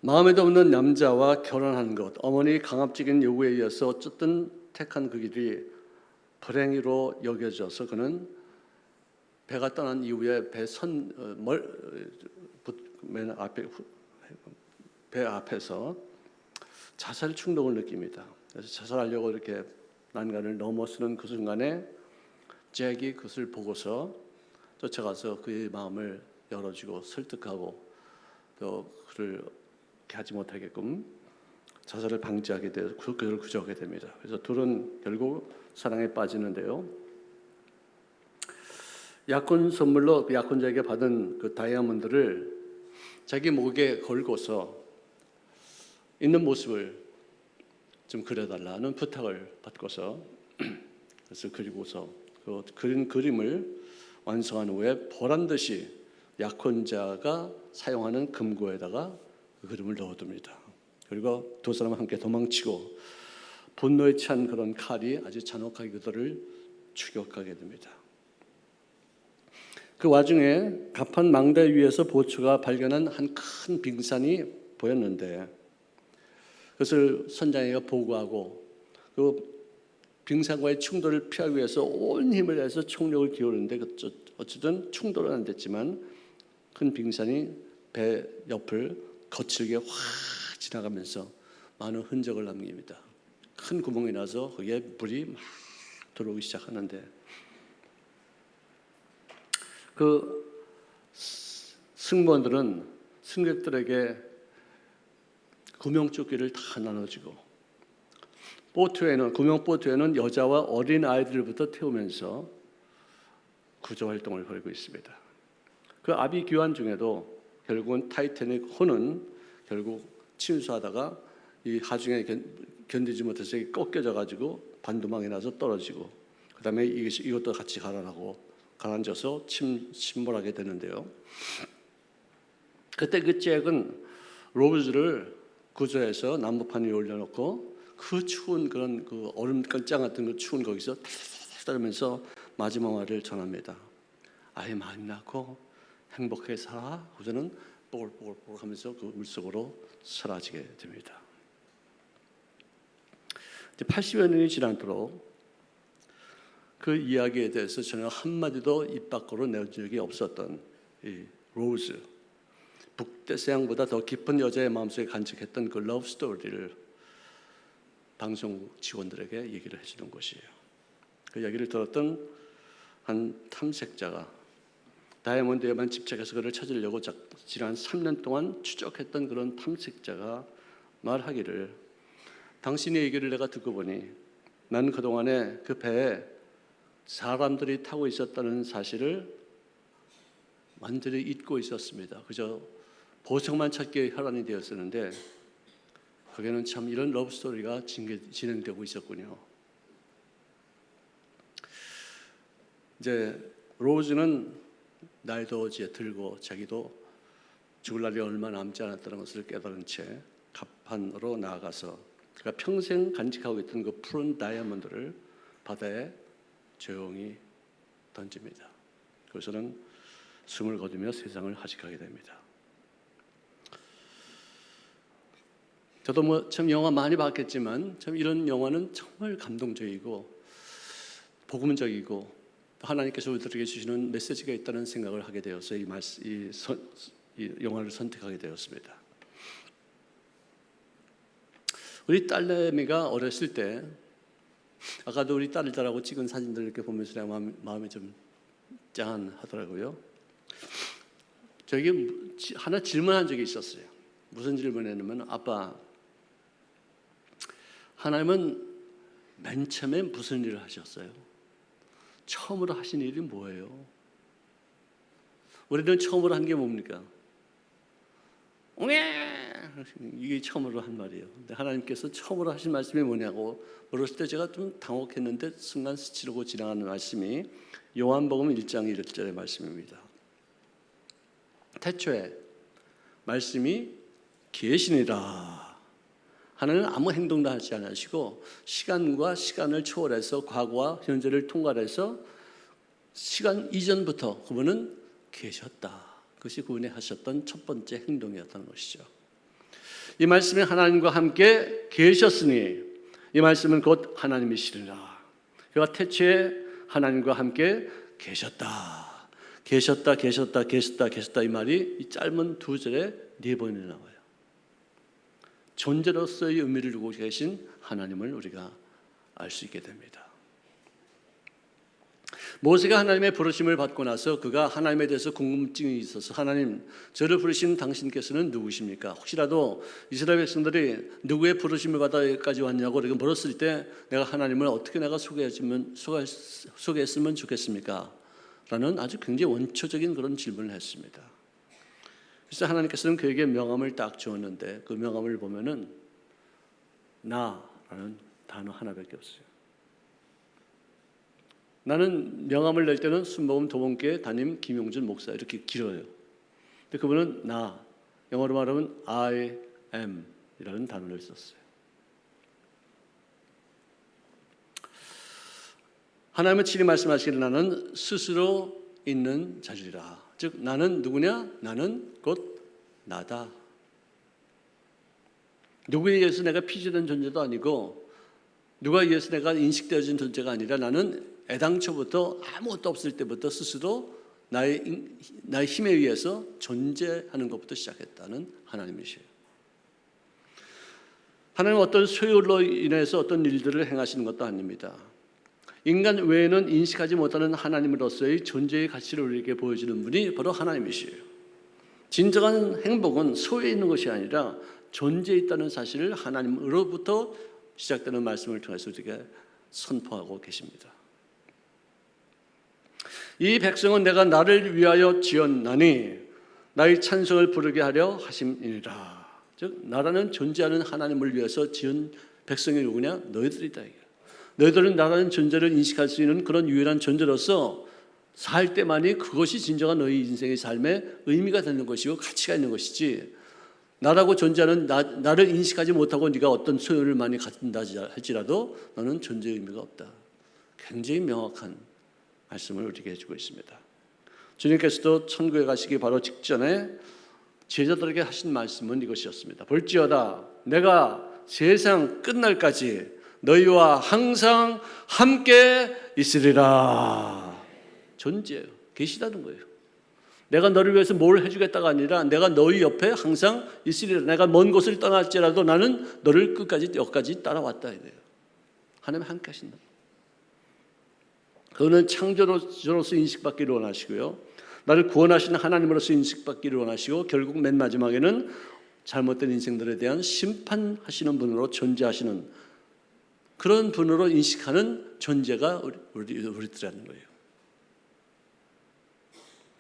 마음에도 없는 남자와 결혼한 것, 어머니의 강압적인 요구에 의해서 어쨌든 택한 그 길이 불행히로 여겨져서 그는 배가 떠난 이후에 맨 앞에 배 앞에서 자살 충동을 느낍니다. 그래서 자살하려고 이렇게 난간을 넘어서는 그 순간에 잭이 그것을 보고서 쫓아가서 그의 마음을 열어주고 설득하고 또 그를 하지 못하게끔 자살을 방지하게 되어 그를 구조하게 됩니다. 그래서 둘은 결국 사랑에 빠지는데요. 약혼 선물로 그 약혼자에게 받은 그 다이아몬드를 자기 목에 걸고서 있는 모습을 좀 그려달라는 부탁을 받고서 그래서 그리고서 그 그린 그림을 완성한 후에 보란 듯이 약혼자가 사용하는 금고에다가 그 그림을 넣어둡니다. 그리고 두 사람은 함께 도망치고 분노에 찬 그런 칼이 아주 잔혹하게 그들을 추격하게 됩니다. 그 와중에 갑판 망대 위에서 보초가 발견한 한 큰 빙산이 보였는데 그것을 선장에게 보고하고 그 빙산과의 충돌을 피하기 위해서 온 힘을 내서 총력을 기울이는데 어쨌든 충돌은 안 됐지만 큰 빙산이 배 옆을 거칠게 확 지나가면서 많은 흔적을 남깁니다. 큰 구멍이 나서 거기에 불이 막 들어오기 시작하는데 그 승무원들은 승객들에게 구명조끼를 다 나눠주고 구명보트에는 여자와 어린 아이들부터 태우면서 구조 활동을 벌이고 있습니다. 그 아비 귀환 중에도 결국은 타이타닉 호는 결국 침수하다가 이 하중에 견디지 못해서 꺾여져 가지고 반도망이 나서 떨어지고 그다음에 이것도 같이 가라앉아서 침몰하게 되는데요. 그때 그 잭은 로즈를 구조해서 나무판 위에 올려놓고 그 추운 그런 그 얼음 깔짱 같은 그 추운 거기서 따르면서 마지막 말을 전합니다. 아이 많이 낳고 행복하게 살아. 그저는 뽀글뽀글 하면서 그 물속으로 사라지게 됩니다. 80여 년이 지나도록 그 이야기에 대해서 전혀 한마디도 입 밖으로 내온 적이 없었던 이 로즈, 북대서양보다 더 깊은 여자의 마음속에 간직했던 그 러브 스토리를 방송 직원들에게 얘기를 해주는 것이에요. 그 이야기를 들었던 한 탐색자가 다이아몬드에만 집착해서 그를 찾으려고 지난 3년 동안 추적했던 그런 탐색자가 말하기를 당신의 얘기를 내가 듣고 보니 난 그동안에 그 배에 사람들이 타고 있었다는 사실을 완전히 잊고 있었습니다. 그저 보석만 찾기에 혈안이 되었었는데 거기에는 참 이런 러브스토리가 진행되고 있었군요. 이제 로즈는 나이도 이제 들고 자기도 죽을 날이 얼마 남지 않았다는 것을 깨달은 채 갑판으로 나아가서 그가 평생 간직하고 있던 그 푸른 다이아몬드를 바다에 조용히 던집니다. 그래서는 숨을 거두며 세상을 하직하게 됩니다. 저도 뭐 참 영화 많이 봤겠지만 참 이런 영화는 정말 감동적이고 복음적이고 하나님께서 우리들에게 주시는 메시지가 있다는 생각을 하게 되어서 이 영화를 선택하게 되었습니다. 우리 딸내미가 어렸을 때 아까도 우리 딸들하고 찍은 사진들 이렇게 보면서 내가 마음이 좀 짠하더라고요. 저에게 하나 질문한 적이 있었어요. 무슨 질문했냐면, 아빠, 하나님은 맨 처음에 무슨 일을 하셨어요? 처음으로 하신 일이 뭐예요? 우리는 처음으로 한 게 뭡니까? 이게 처음으로 한 말이에요. 근데 하나님께서 처음으로 하신 말씀이 뭐냐고 물었을 때 제가 좀 당혹했는데 순간 스치르고 지나가는 말씀이 요한복음 1장 1절의 말씀입니다. 태초에 말씀이 계시니라. 하나님은 아무 행동도 하지 않으시고 시간과 시간을 초월해서 과거와 현재를 통과해서 시간 이전부터 그분은 계셨다. 그것이 그분이 하셨던 첫 번째 행동이었다는 것이죠. 이 말씀이 하나님과 함께 계셨으니 이 말씀은 곧 하나님이시리라. 그가 태초에 하나님과 함께 계셨다. 계셨다, 계셨다, 계셨다, 계셨다. 이 말이 이 짧은 두 절에 4번이나 나와요. 존재로서의 의미를 두고 계신 하나님을 우리가 알 수 있게 됩니다. 모세가 하나님의 부르심을 받고 나서 그가 하나님에 대해서 궁금증이 있어서 하나님, 저를 부르신 당신께서는 누구십니까? 혹시라도 이스라엘 백성들이 누구의 부르심을 받아 여기까지 왔냐고 이렇게 물었을 때 내가 하나님을 어떻게 내가 소개했으면 좋겠습니까? 라는 아주 굉장히 원초적인 그런 질문을 했습니다. 그래서 하나님께서는 그에게 명함을 딱 주었는데 그 명함을 보면은 나라는 단어 하나밖에 없어요. 나는 명함을 낼 때는 순복음 도봉교회 담임 김용준 목사 이렇게 길어요. 근데 그분은 나, 영어로 말하면 I am 이라는 단어를 썼어요. 하나님은 친히 말씀하시기를 나는 스스로 있는 자리라. 즉 나는 누구냐? 나는 곧 나다. 누구에 의해서 내가 피지된 존재도 아니고 누가 의해서 내가 인식되어진 존재가 아니라 나는 애당초부터 아무것도 없을 때부터 스스로 나의 힘에 의해서 존재하는 것부터 시작했다는 하나님이시에요. 하나님은 어떤 소율로 인해서 어떤 일들을 행하시는 것도 아닙니다. 인간 외에는 인식하지 못하는 하나님으로서의 존재의 가치를 우리에게 보여주는 분이 바로 하나님이시에요. 진정한 행복은 소유에 있는 것이 아니라 존재에 있다는 사실을 하나님으로부터 시작되는 말씀을 통해서 우리에게 선포하고 계십니다. 이 백성은 내가 나를 위하여 지었나니 나의 찬송을 부르게 하려 하심이니라. 즉 나라는 존재하는 하나님을 위해서 지은 백성이 누구냐? 너희들이다. 너희들은 나라는 존재를 인식할 수 있는 그런 유일한 존재로서 살 때만이 그것이 진정한 너희 인생의 삶의 의미가 되는 것이고 가치가 있는 것이지, 나라고 존재하는 나를 인식하지 못하고 네가 어떤 소유를 많이 갖는다 할지라도 너는 존재의 의미가 없다. 굉장히 명확한 말씀을 우리에게 해주고 있습니다. 주님께서도 천국에 가시기 바로 직전에 제자들에게 하신 말씀은 이것이었습니다. 볼지어다 내가 세상 끝날까지 너희와 항상 함께 있으리라. 존재예요. 계시다는 거예요. 내가 너를 위해서 뭘 해주겠다가 아니라 내가 너희 옆에 항상 있으리라. 내가 먼 곳을 떠날지라도 나는 너를 끝까지 여기까지 따라왔다 이래요. 하나님 함께 하신다. 그는 창조로서 인식받기를 원하시고요, 나를 구원하시는 하나님으로서 인식받기를 원하시고 결국 맨 마지막에는 잘못된 인생들에 대한 심판하시는 분으로 존재하시는 그런 분으로 인식하는 존재가 우리들이라는 거예요.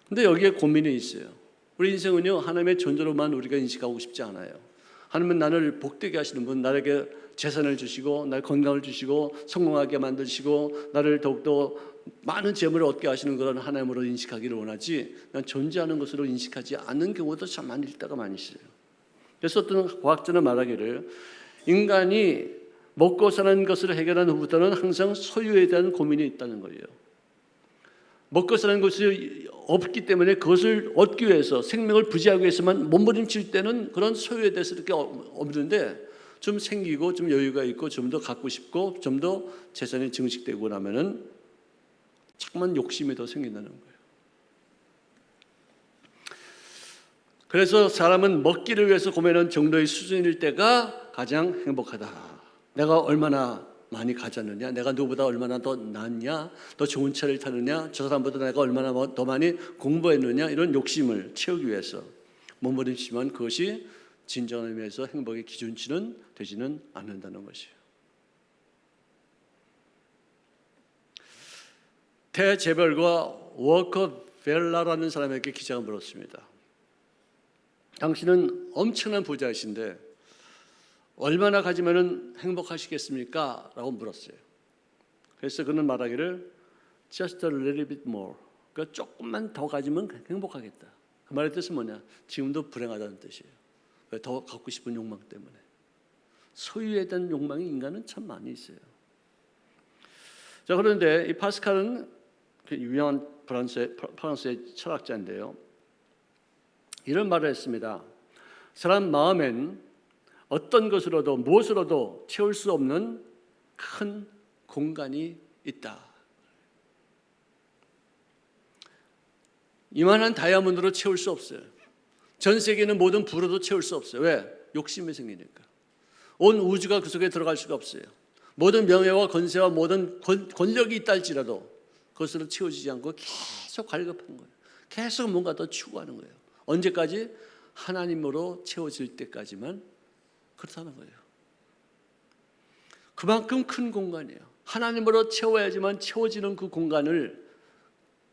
근데 여기에 고민이 있어요. 우리 인생은요, 하나님의 존재로만 우리가 인식하고 싶지 않아요. 하나님은 나를 복되게 하시는 분, 나에게 재산을 주시고 나를 건강을 주시고 성공하게 만드시고 나를 더욱더 많은 재물을 얻게 하시는 그런 하나님으로 인식하기를 원하지, 난 존재하는 것으로 인식하지 않는 경우도 참 많을 때가 많이 있어요. 그래서 어떤 과학자는 말하기를 인간이 먹고 사는 것을 해결한 후부터는 항상 소유에 대한 고민이 있다는 거예요. 먹고 사는 것이 없기 때문에 그것을 얻기 위해서 생명을 부지하기 위해서만 몸부림칠 때는 그런 소유에 대해서 이렇게 없는데 좀 생기고 좀 여유가 있고 좀 더 갖고 싶고 좀 더 재산이 증식되고 나면은 자꾸만 욕심이 더 생긴다는 거예요. 그래서 사람은 먹기를 위해서 고민하는 정도의 수준일 때가 가장 행복하다. 내가 얼마나 많이 가졌느냐, 내가 누구보다 얼마나 더 낫냐, 더 좋은 차를 타느냐, 저 사람보다 내가 얼마나 더 많이 공부했느냐, 이런 욕심을 채우기 위해서 몸부림치지만 그것이 진정한 의미에서 행복의 기준치는 되지는 않는다는 것이에요. 대제별과 워커 벨라라는 사람에게 기자가 물었습니다. 당신은 엄청난 부자이신데 얼마나 가지면 행복하시겠습니까? 라고 물었어요. 그래서 그는 말하기를 just a little bit more, 그러니까 조금만 더 가지면 행복하겠다. 그 말의 뜻은 뭐냐? 지금도 불행하다는 뜻이에요. 더 갖고 싶은 욕망 때문에. 소유에 대한 욕망이 인간은 참 많이 있어요. 자, 그런데 이 파스칼은 유명한 프랑스의 철학자인데요. 이런 말을 했습니다. 사람 마음엔 어떤 것으로도 무엇으로도 채울 수 없는 큰 공간이 있다. 이만한 다이아몬드로 채울 수 없어요. 전 세계는 모든 부로도 채울 수 없어요. 왜? 욕심이 생기니까. 온 우주가 그 속에 들어갈 수가 없어요. 모든 명예와 권세와 모든 권력이 있다 할지라도 그것으로 채워지지 않고 계속 갈급한 거예요. 계속 뭔가 더 추구하는 거예요. 언제까지? 하나님으로 채워질 때까지만 그렇다는 거예요. 그만큼 큰 공간이에요. 하나님으로 채워야지만 채워지는 그 공간을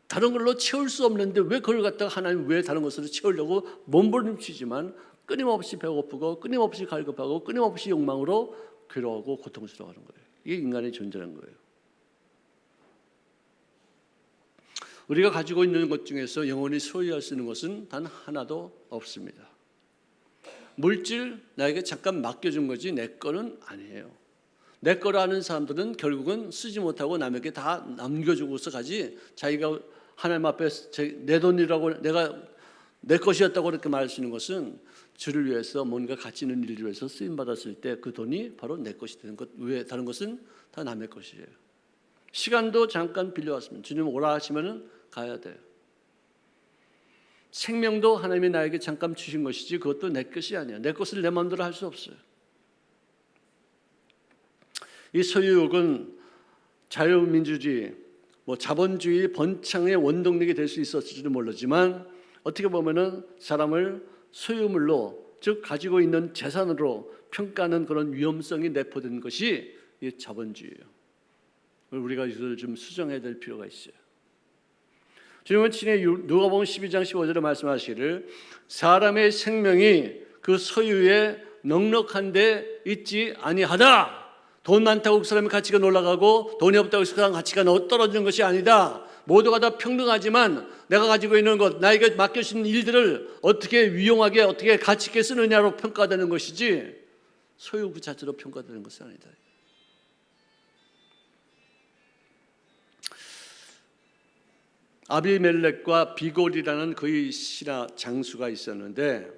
다른 걸로 채울 수 없는데 왜 그걸 갖다가 하나님 왜 다른 것으로 채우려고 몸부림치지만 끊임없이 배고프고 끊임없이 갈급하고 끊임없이 욕망으로 괴로워하고 고통스러워하는 거예요. 이게 인간의 존재라는 거예요. 우리가 가지고 있는 것 중에서 영원히 소유할 수 있는 것은 단 하나도 없습니다. 물질 나에게 잠깐 맡겨준 거지 내 거는 아니에요. 내 거라 하는 사람들은 결국은 쓰지 못하고 남에게 다 남겨주고서 가지 자기가 하나님 앞에 내 돈이라고 내가 내 것이었다고 그렇게 말할 수 있는 것은 주를 위해서 뭔가 가치 있는 일을 위해서 쓰임받았을 때 그 돈이 바로 내 것이 되는 것 외에 다른 것은 다 남의 것이에요. 시간도 잠깐 빌려왔으면 주님 오라 하시면 가야 돼요. 생명도 하나님이 나에게 잠깐 주신 것이지 그것도 내 것이 아니야. 내 것을 내 마음대로 할 수 없어요. 이 소유욕은 자유민주주의, 자본주의 번창의 원동력이 될 수 있었을지도 모르지만 어떻게 보면은 사람을 소유물로 즉 가지고 있는 재산으로 평가하는 그런 위험성이 내포된 것이 이 자본주의예요. 우리가 이것을 좀 수정해야 될 필요가 있어요. 주님은 친히 누가복음 12장 15절에 말씀하시기를 사람의 생명이 그 소유에 넉넉한 데 있지 아니하다. 돈 많다고 그 사람의 가치가 올라가고 돈이 없다고 그 사람의 가치가 떨어지는 것이 아니다. 모두가 다 평등하지만 내가 가지고 있는 것, 나에게 맡겨진 일들을 어떻게 유용하게 어떻게 가치 있게 쓰느냐로 평가되는 것이지 소유 그 자체로 평가되는 것은 아니다. 아비멜렉과 비골이라는 그의 신하 장수가 있었는데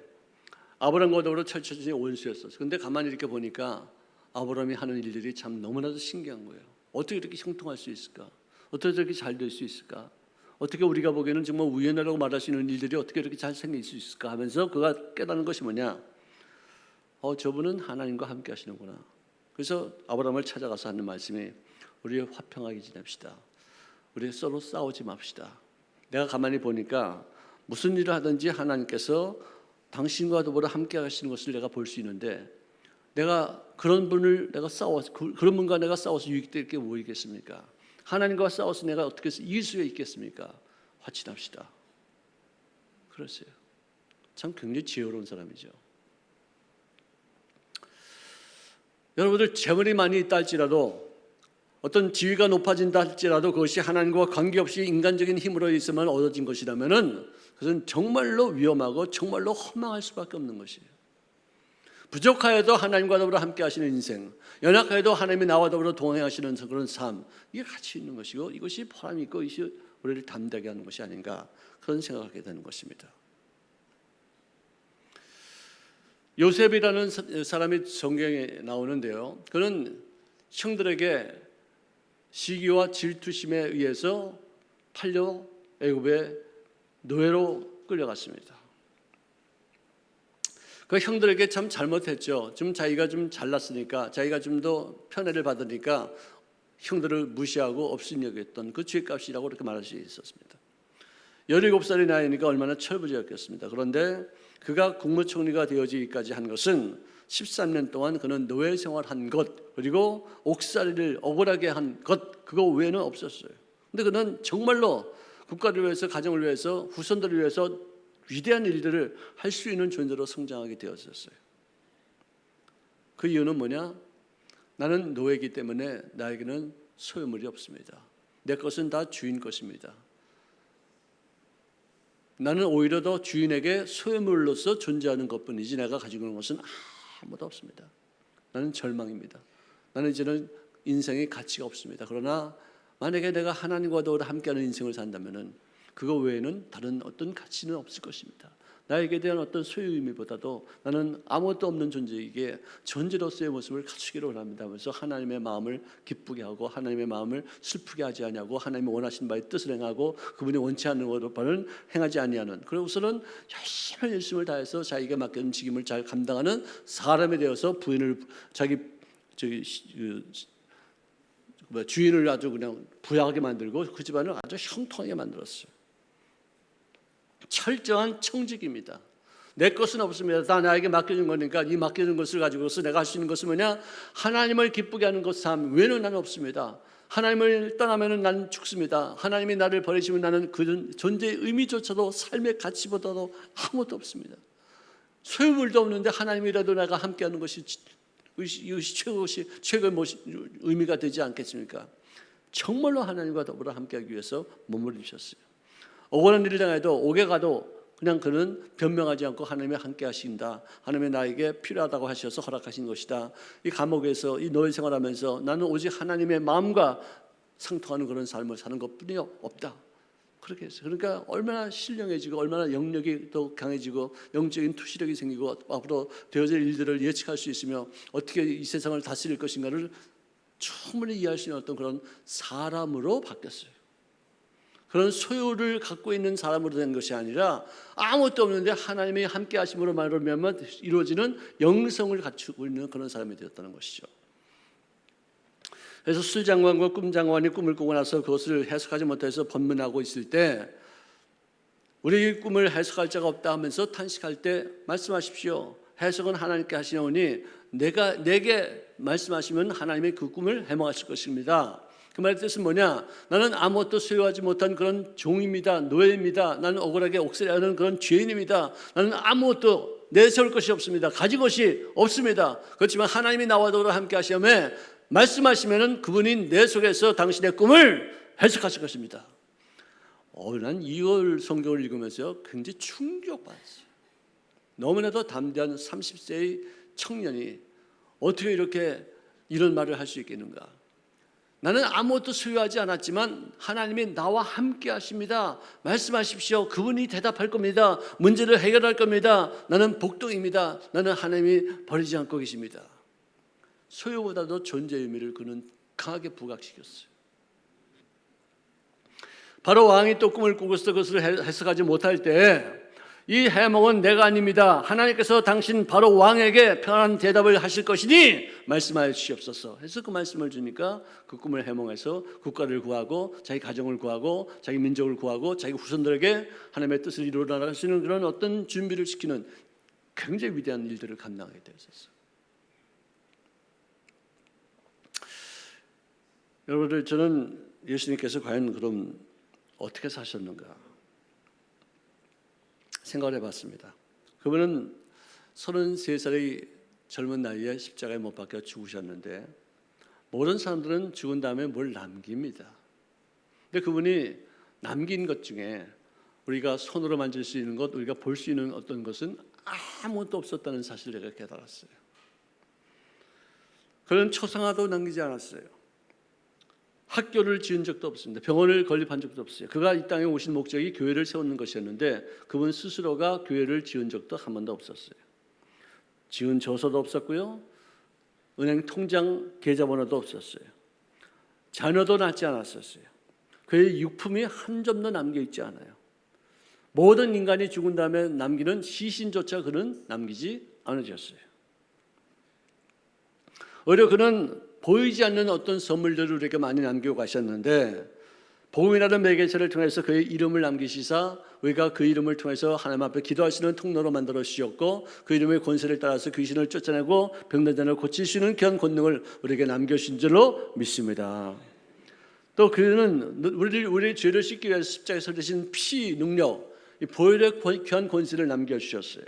아브람과 더불어 철저히 원수였었어요. 그런데 가만히 이렇게 보니까 아브람이 하는 일들이 참 너무나도 신기한 거예요. 어떻게 이렇게 형통할 수 있을까? 어떻게 이렇게 잘 될 수 있을까? 어떻게 우리가 보기에는 정말 우연이라고 말할 수 있는 일들이 어떻게 이렇게 잘 생길 수 있을까 하면서 그가 깨닫는 것이 뭐냐? 저분은 하나님과 함께 하시는구나. 그래서 아브람을 찾아가서 하는 말씀이 우리 화평하게 지냅시다. 우리 서로 싸우지 맙시다. 내가 가만히 보니까 무슨 일을 하든지 하나님께서 당신과 더불어 함께 하시는 것을 내가 볼 수 있는데 내가 그런 분을 내가 싸워서 그런 분과 내가 싸워서 유익될 게 뭐 있겠습니까? 하나님과 싸워서 내가 어떻게 이길 수 있겠습니까? 화친합시다. 그랬어요. 참 굉장히 지혜로운 사람이죠. 여러분들 재물이 많이 있다 할지라도 어떤 지위가 높아진다 할지라도 그것이 하나님과 관계없이 인간적인 힘으로 있으면 얻어진 것이라면은 그것은 정말로 위험하고 정말로 허망할 수밖에 없는 것이에요. 부족하여도 하나님과 더불어 함께 하시는 인생, 연약하여도 하나님이 나와 더불어 동행하시는 그런 삶, 이게 같이 있는 것이고 이것이 보람이 있고 이것이 우리를 담대하게 하는 것이 아닌가, 그런 생각을 하게 되는 것입니다. 요셉이라는 사람이 성경에 나오는데요, 그는 형들에게 시기와 질투심에 의해서 팔려 애굽의 노예로 끌려갔습니다. 그 형들에게 참 잘못했죠. 좀 자기가 좀 잘났으니까, 자기가 좀 더 편애를 받으니까 형들을 무시하고 없인 여겼던 그 죄값이라고 그렇게 말할 수 있었습니다. 17살이 나이니까 얼마나 철부지였겠습니다. 그런데 그가 국무총리가 되어지기까지 한 것은 13년 동안 그는 노예 생활한 것, 그리고 옥살이를 억울하게 한 것, 그거 외에는 없었어요. 근데 그는 정말로 국가를 위해서, 가정을 위해서, 후손들을 위해서 위대한 일들을 할 수 있는 존재로 성장하게 되었었어요. 그 이유는 뭐냐? 나는 노예이기 때문에 나에게는 소유물이 없습니다. 내 것은 다 주인 것입니다. 나는 오히려 더 주인에게 소유물로서 존재하는 것뿐이지 내가 가지고 있는 것은 아무도 없습니다. 나는 절망입니다. 나는 이제는 인생의 가치가 없습니다. 그러나 만약에 내가 하나님과 더불어 함께하는 인생을 산다면 그거 외에는 다른 어떤 가치는 없을 것입니다. 나에게 대한 어떤 소유 의미보다도 나는 아무것도 없는 존재에게 존재로서의 모습을 갖추기를 원합니다 하면서 하나님의 마음을 기쁘게 하고 하나님의 마음을 슬프게 하지 아니하고 하나님이 원하신 바의 뜻을 행하고 그분이 원치 않는 것을 행하지 아니하는, 그러고서는 열심을 다해서 자기가 맡겨진 직임을 잘 감당하는 사람이 되어서 부인을 자기 주인을 아주 그냥 부유하게 만들고 그 집안을 아주 형통하게 만들었어요. 철저한 청직입니다. 내 것은 없습니다. 다 나에게 맡겨진 거니까 이 맡겨진 것을 가지고서 내가 할 수 있는 것은 뭐냐? 하나님을 기쁘게 하는 것 삶 외에는 나는 없습니다. 하나님을 떠나면 나는 죽습니다. 하나님이 나를 버리시면 나는 그 존재의 의미조차도 삶의 가치보다도 아무것도 없습니다. 소유물도 없는데 하나님이라도 내가 함께하는 것이 이것이 최고의 의미가 되지 않겠습니까? 정말로 하나님과 더불어 함께하기 위해서 몸을 입으셨어요. 억울한 일을 당해도 옥에 가도 그냥 그는 변명하지 않고 하나님이 함께 하신다, 하나님이 나에게 필요하다고 하셔서 허락하신 것이다. 이 감옥에서 이 노예 생활하면서 나는 오직 하나님의 마음과 상통하는 그런 삶을 사는 것뿐이 없다, 그렇게 했어요. 그러니까 얼마나 신령해지고 얼마나 영력이 더 강해지고 영적인 투시력이 생기고 앞으로 되어질 일들을 예측할 수 있으며 어떻게 이 세상을 다스릴 것인가를 충분히 이해할 수 있는 어떤 그런 사람으로 바뀌었어요. 그런 소유를 갖고 있는 사람으로 된 것이 아니라 아무것도 없는데 하나님이 함께 하심으로 말하면 이루어지는 영성을 갖추고 있는 그런 사람이 되었다는 것이죠. 그래서 술장관과 꿈장관이 꿈을 꾸고 나서 그것을 해석하지 못해서 번문하고 있을 때 우리 꿈을 해석할 자가 없다 하면서 탄식할 때 말씀하십시오. 해석은 하나님께 하시오니 내게 말씀하시면 하나님이 그 꿈을 해몽하실 것입니다. 그 말의 뜻은 뭐냐? 나는 아무것도 소유하지 못한 그런 종입니다. 노예입니다. 나는 억울하게 옥살이하는 그런 죄인입니다. 나는 아무것도 내세울 것이 없습니다. 가진 것이 없습니다. 그렇지만 하나님이 나와 더불어 함께 하시며 말씀하시면 그분이 내 속에서 당신의 꿈을 해석하실 것입니다. 난 이걸 성경을 읽으면서 굉장히 충격받았어요. 너무나도 담대한 30세의 청년이 어떻게 이렇게 이런 말을 할 수 있겠는가? 나는 아무것도 소유하지 않았지만 하나님이 나와 함께 하십니다. 말씀하십시오. 그분이 대답할 겁니다. 문제를 해결할 겁니다. 나는 복동입니다. 나는 하나님이 버리지 않고 계십니다. 소유보다도 존재의 의미를 그는 강하게 부각시켰어요. 바로 왕이 또 꿈을 꾸고서 그것을 해석하지 못할 때 이 해몽은 내가 아닙니다. 하나님께서 당신 바로 왕에게 편한 대답을 하실 것이니 말씀하여 주시옵소서 해서 그 말씀을 주니까 그 꿈을 해몽해서 국가를 구하고 자기 가정을 구하고 자기 민족을 구하고 자기 후손들에게 하나님의 뜻을 이루어 나갈 수 있는 그런 어떤 준비를 시키는 굉장히 위대한 일들을 감당하게 되었어요. 여러분들, 저는 예수님께서 과연 그럼 어떻게 사셨는가 생각을 해봤습니다. 그분은 33살의 젊은 나이에 십자가에 못 박혀 죽으셨는데 모든 사람들은 죽은 다음에 뭘 남깁니다. 근데 그분이 남긴 것 중에 우리가 손으로 만질 수 있는 것, 우리가 볼 수 있는 어떤 것은 아무것도 없었다는 사실을 내가 깨달았어요. 그는 초상화도 남기지 않았어요. 학교를 지은 적도 없습니다. 병원을 건립한 적도 없어요. 그가 이 땅에 오신 목적이 교회를 세우는 것이었는데 그분 스스로가 교회를 지은 적도 한 번도 없었어요. 지은 저서도 없었고요. 은행 통장 계좌번호도 없었어요. 자녀도 낳지 않았었어요. 그의 유품이 한 점도 남겨있지 않아요. 모든 인간이 죽은 다음에 남기는 시신조차 그는 남기지 않으셨어요. 오히려 그는 보이지 않는 어떤 선물들을 우리에게 많이 남기고 가셨는데 복음이라는 매개체를 통해서 그의 이름을 남기시사 우리가 그 이름을 통해서 하나님 앞에 기도할 수 있는 통로로 만들어 주셨고 그 이름의 권세를 따라서 귀신을 쫓아내고 병든 자를 고칠 수 있는 귀한 권능을 우리에게 남겨주신 줄로 믿습니다. 또 그는 우리의 죄를 씻기 위해서 십자가에서 흘리신 피 능력, 이 보혈의 귀한 권세를 남겨주셨어요.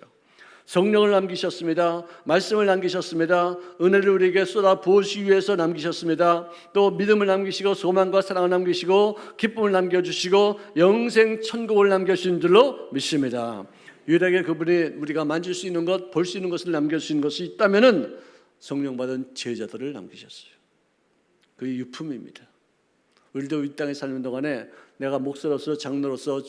성령을 남기셨습니다. 말씀을 남기셨습니다. 은혜를 우리에게 쏟아 부으시기 위해서 남기셨습니다. 또 믿음을 남기시고 소망과 사랑을 남기시고 기쁨을 남겨주시고 영생 천국을 남겨주신 줄로 믿습니다. 유일하게 그분이 우리가 만질 수 있는 것, 볼 수 있는 것을 남겨주신 것이 있다면은 성령 받은 제자들을 남기셨어요. 그게 유품입니다. 우리도 이 땅에 사는 동안에 내가 목사로서 장로로서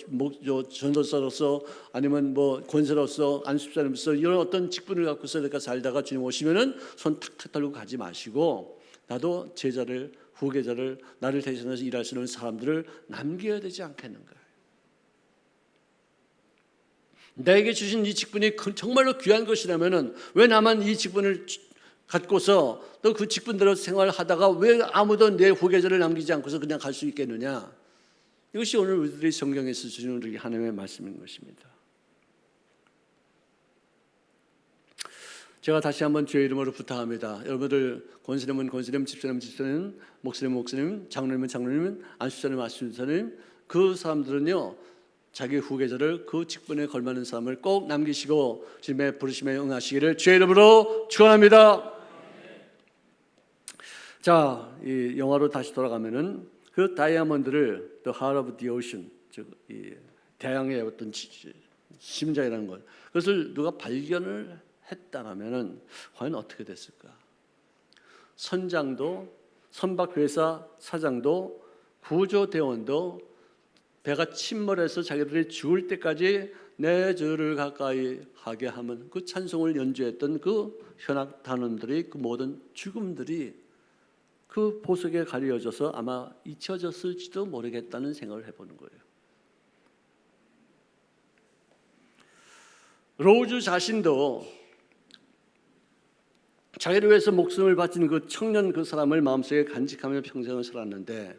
전도사로서 아니면 뭐 권사로서 안수사로서 이런 어떤 직분을 갖고서 내가 살다가 주님 오시면은 손 탁탁 들고 가지 마시고 나도 제자를 후계자를 나를 대신해서 일할 수 있는 사람들을 남겨야 되지 않겠는가. 나에게 주신 이 직분이 정말로 귀한 것이라면은 왜 나만 이 직분을 갖고서 또 그 직분대로 생활하다가 왜 아무도 내 후계자를 남기지 않고서 그냥 갈 수 있겠느냐. 이것이 오늘 우리들이 성경에서 주시는 우리 하나님의 말씀인 것입니다. 제가 다시 한번 주의 이름으로 부탁합니다. 여러분들 권사님은 권사님, 집사님은 집사님, 목사님은 목사님, 장로님은 장로님, 안수사님은 안수사님, 그 사람들은요 자기 후계자를 그 직분에 걸맞는 사람을 꼭 남기시고 주님의 부르심에 응하시기를 주의 이름으로 축원합니다. 자, 이 영화로 다시 돌아가면은 그 다이아몬드를 The Heart of the Ocean, 즉 이 대양의 어떤 심장이라는 것, 그것을 누가 발견을 했다면은 과연 어떻게 됐을까? 선장도, 선박회사 사장도, 구조대원도 배가 침몰해서 자기들이 죽을 때까지 내 저를 가까이 하게 하면 그 찬송을 연주했던 그 현악 단원들이 그 모든 죽음들이 그 보석에 가려져서 아마 잊혀졌을지도 모르겠다는 생각을 해보는 거예요. 로즈 자신도 자기를 위해서 목숨을 바친 그 청년 그 사람을 마음속에 간직하며 평생을 살았는데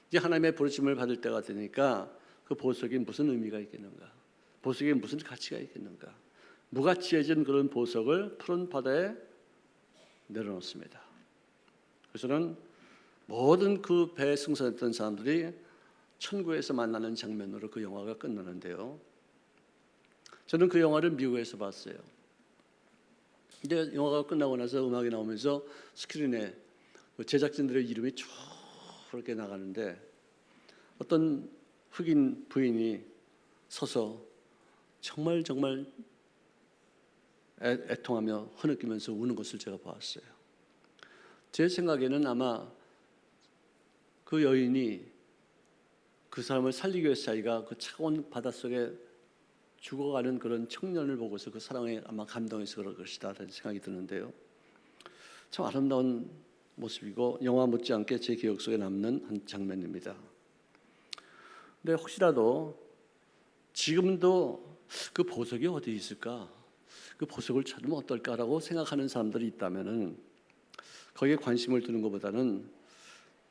이제 하나님의 부르심을 받을 때가 되니까 그 보석이 무슨 의미가 있겠는가? 보석에 무슨 가치가 있겠는가? 무가치해진 그런 보석을 푸른 바다에 내려놓습니다. 그래서는 모든 그 배에 승선했던 사람들이 천국에서 만나는 장면으로 그 영화가 끝나는데요. 저는 그 영화를 미국에서 봤어요. 근데 영화가 끝나고 나서 음악이 나오면서 스크린에 제작진들의 이름이 쭉 그렇게 나가는데 어떤 흑인 부인이 서서 정말 애통하며 흐느끼면서 우는 것을 제가 보았어요. 제 생각에는 아마 그 여인이 그 사람을 살리기 위해서 자기가 그 차가운 바닷속에 죽어가는 그런 청년을 보고서 그 사랑에 아마 감동해서 그럴 것이다 라는 생각이 드는데요. 참 아름다운 모습이고 영화 못지않게 제 기억 속에 남는 한 장면입니다. 근데 혹시라도 지금도 그 보석이 어디 있을까? 그 보석을 찾으면 어떨까라고 생각하는 사람들이 있다면은 거기에 관심을 두는 것보다는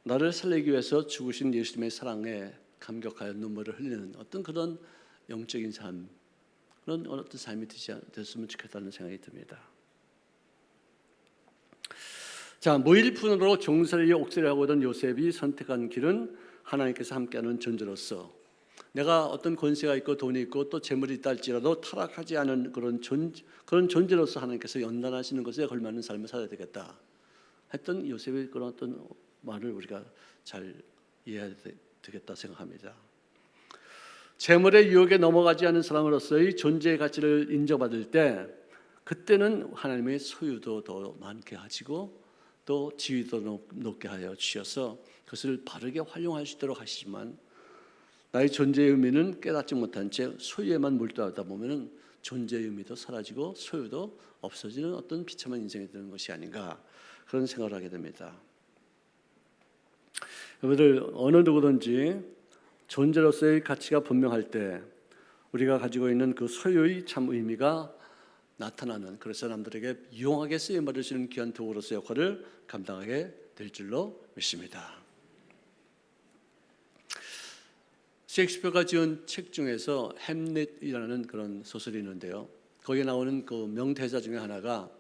나를 살리기 위해서 죽으신 예수님의 사랑에 감격하여 눈물을 흘리는 어떤 그런 영적인 삶, 그런 어떤 삶이 됐으면 좋겠다는 생각이 듭니다. 자, 무일푼으로 종살이 옥살이 하고 있던 요셉이 선택한 길은 하나님께서 함께하는 존재로서 내가 어떤 권세가 있고 돈이 있고 또 재물이 있다 할지라도 타락하지 않은 그런 존재로서 하나님께서 연단하시는 것에 걸맞는 삶을 살아야 되겠다 했던 요셉의 그런 어떤 말을 우리가 잘 이해해야 되겠다 생각합니다. 재물의 유혹에 넘어가지 않은 사람으로서의 존재의 가치를 인정받을 때 그때는 하나님의 소유도 더 많게 하시고 또 지위도 높게 하여 주셔서 그것을 바르게 활용할 수 있도록 하시지만 나의 존재의 의미는 깨닫지 못한 채 소유에만 몰두하다 보면 존재의 의미도 사라지고 소유도 없어지는 어떤 비참한 인생이 되는 것이 아닌가 그런 생각을 하게 됩니다. 여러분들 어느 누구든지 존재로서의 가치가 분명할 때 우리가 가지고 있는 그 소유의 참 의미가 나타나는 그래서 남들에게 유용하게 쓰임받을 수 있는 귀한 도구로서의 역할을 감당하게 될 줄로 믿습니다. 셰익스피어가 지은 책 중에서 햄릿이라는 그런 소설이 있는데요. 거기에 나오는 그 명대사 중에 하나가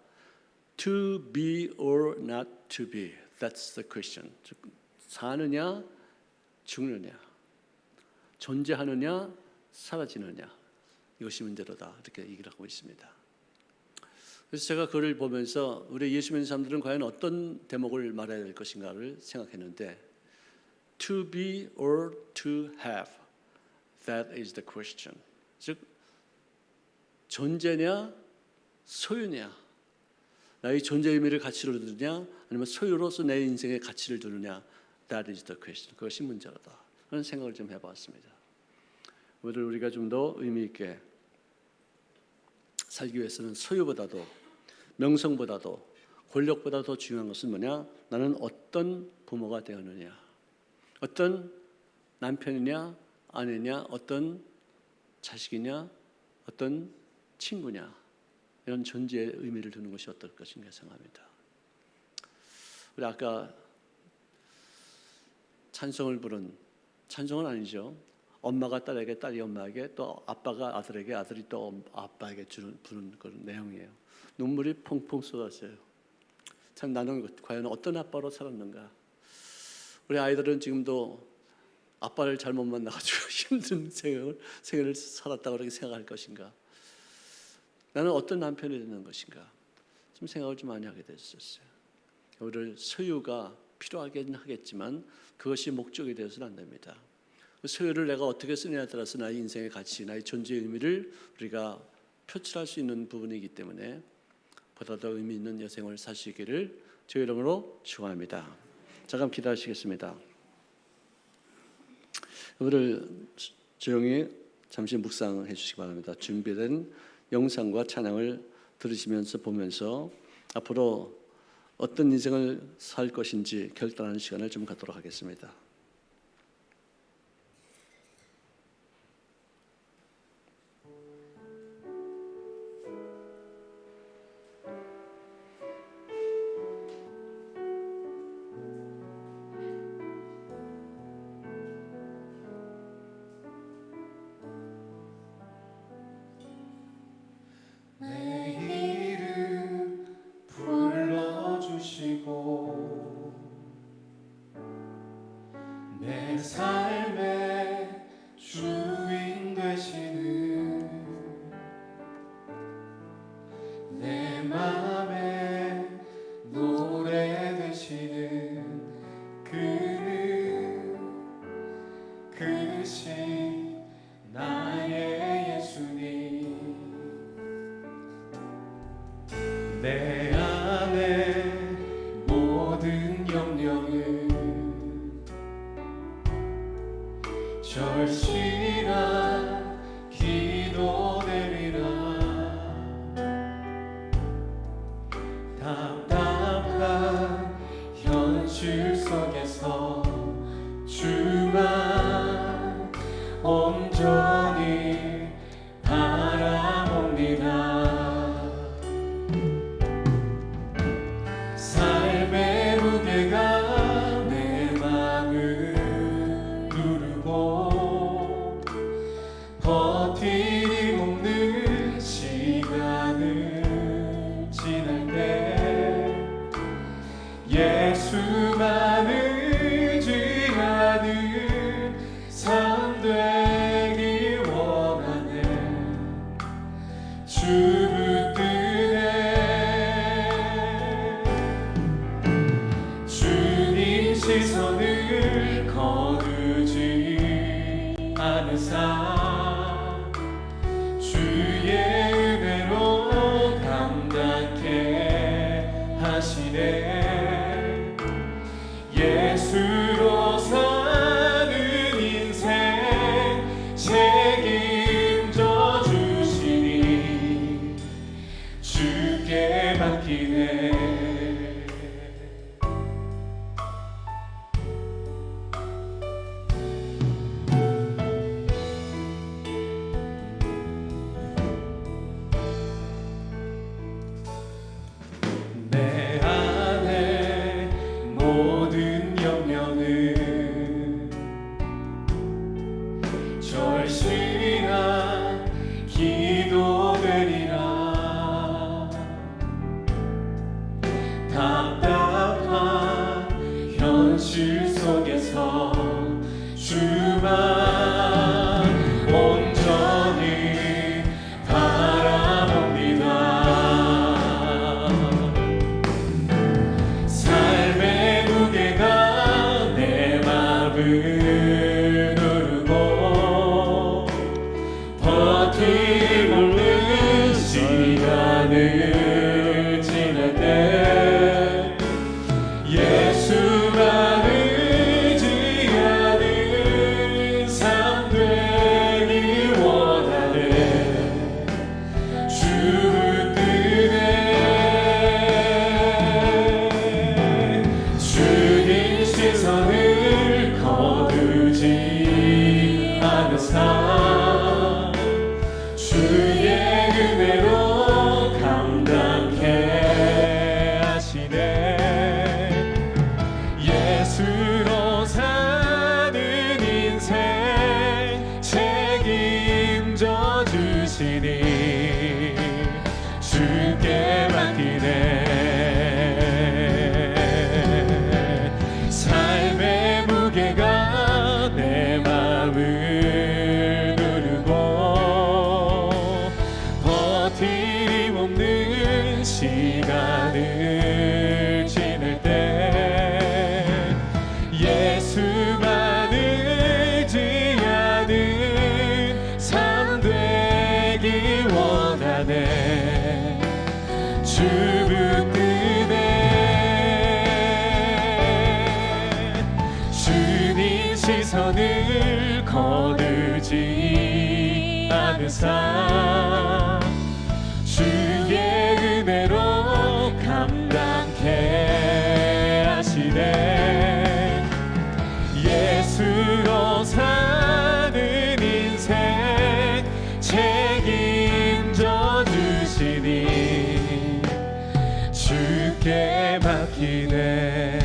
To be or not to be, that's the question. 즉 사느냐 죽느냐, 존재하느냐 사라지느냐 이것이 문제로다 이렇게 얘기를 하고 있습니다. 그래서 제가 그를 보면서 우리 예수 믿는 사람들은 과연 어떤 대목을 말해야 될 것인가를 생각했는데 To be or to have, that is the question. 즉 존재냐 소유냐, 나의 존재 의미를 가치로 두느냐 아니면 소유로서 내 인생의 가치를 두느냐, that is the question. 그것이 문제로다 그런 생각을 좀 해봤습니다. 오늘 우리가 좀 더 의미 있게 살기 위해서는 소유보다도 명성보다도 권력보다 더 중요한 것은 뭐냐? 나는 어떤 부모가 되었느냐, 어떤 남편이냐 아내냐, 어떤 자식이냐, 어떤 친구냐, 이런 존재의 의미를 두는 것이 어떨 것인가 생각합니다. 우리 아까 찬송을 부른, 찬송은 아니죠, 엄마가 딸에게, 딸이 엄마에게, 또 아빠가 아들에게, 아들이 또 아빠에게 부른 그런 내용이에요. 눈물이 펑펑 쏟았어요. 참 나는 과연 어떤 아빠로 살았는가. 우리 아이들은 지금도 아빠를 잘못 만나가지고 힘든 생애를 살았다고 그렇게 생각할 것인가, 나는 어떤 남편이 되는 것인가, 좀 생각을 좀 많이 하게 됐었어요. 우리를 소유가 필요하긴 하겠지만 그것이 목적이 되어서는 안 됩니다. 그 소유를 내가 어떻게 쓰느냐에 따라서 나의 인생의 가치, 나의 존재의 의미를 우리가 표출할 수 있는 부분이기 때문에 보다 더 의미 있는 여생을 살 수 있기를 주의 이름으로 축원합니다. 잠깐 기도하시겠습니다. 여러분들 조용히 잠시 묵상해 주시기 바랍니다. 준비된 영상과 찬양을 들으시면서 보면서 앞으로 어떤 인생을 살 것인지 결단하는 시간을 좀 갖도록 하겠습니다. 내 삶의 주인 되시는 내 맘의 노래 되시는 그는 그신 나의 예수님, 내 안에 모든 영역을 절실한 기도되리라. 답답한 현실 속에서 주만 온전히 바라봅니다. 삶의 무게가 내 맘을 누르고 버티기 먹는 시간을 지날 때 예수만 의지하는 삶 되기 원하네. 주 붙드네 주님 시선을 거두지 하는 삶 주의 은혜로 감당케 하시네. 예수로 사는 인생 책임져 주시니 주께 맡기네. 내 안에 모든 염려는 절실한 기도되리라. 답답한 현실 속에서 주만 온전히 바라봅니다. 삶의 무게가 내 맘을 누르고 버틸 없는 시간을 지날 때 예수만 의지하는 삶 되기 원하네. 주 붙드네. 주님 시선을 거두지 않은 삶 주의 은혜로 감당케 하시네. 예수로 사는 인생 책임져 주시니 주께 맡기네. 삶의 무게가 내 맘을 누르고 버팀 없는 시간을 지낼 때 예수만 의지하는 삶 되기 원하네. 주 붙드네. 주님 시선을 거두지 않은 삶 주의 은혜로 감당케 하시네. 예수로 사는 인생 책임져 주시니 주께 맡기네.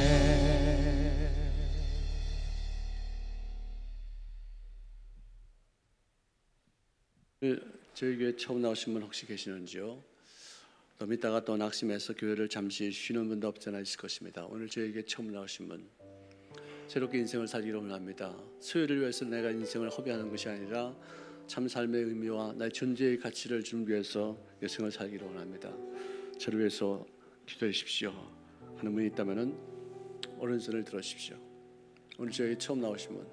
저희 교회 처음 나오신 분 혹시 계시는지요? 좀 이따가 또 낙심해서 교회를 잠시 쉬는 분도 없잖아 있을 것입니다. 오늘 저에게 처음 나오신 분, 새롭게 인생을 살기를 원합니다. 수요일을 위해서 내가 인생을 허비하는 것이 아니라 참 삶의 의미와 나의 존재의 가치를 준비해서 여생을 살기를 원합니다. 저를 위해서 기도해 주십시오 하는 분이 있다면 오른손을 들어주십시오. 오늘 저에게 처음 나오신 분,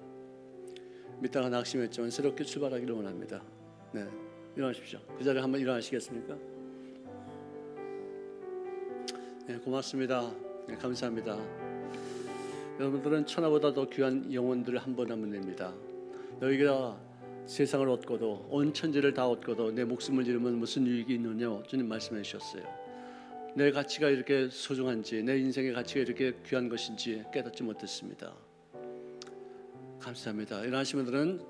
믿다가 낙심했지만 새롭게 출발하기를 원합니다. 네, 일어나십시오. 그 자리에 한번 일어나시겠습니까? 네, 고맙습니다. 네, 감사합니다. 여러분들은 천하보다 더 귀한 영혼들을 한 번 하면 됩니다. 너희가 세상을 얻고도 온 천지를 다 얻고도 내 목숨을 잃으면 무슨 유익이 있느냐 주님 말씀해 주셨어요. 내 가치가 이렇게 소중한지, 내 인생의 가치가 이렇게 귀한 것인지 깨닫지 못했습니다. 감사합니다. 일어나신 분들은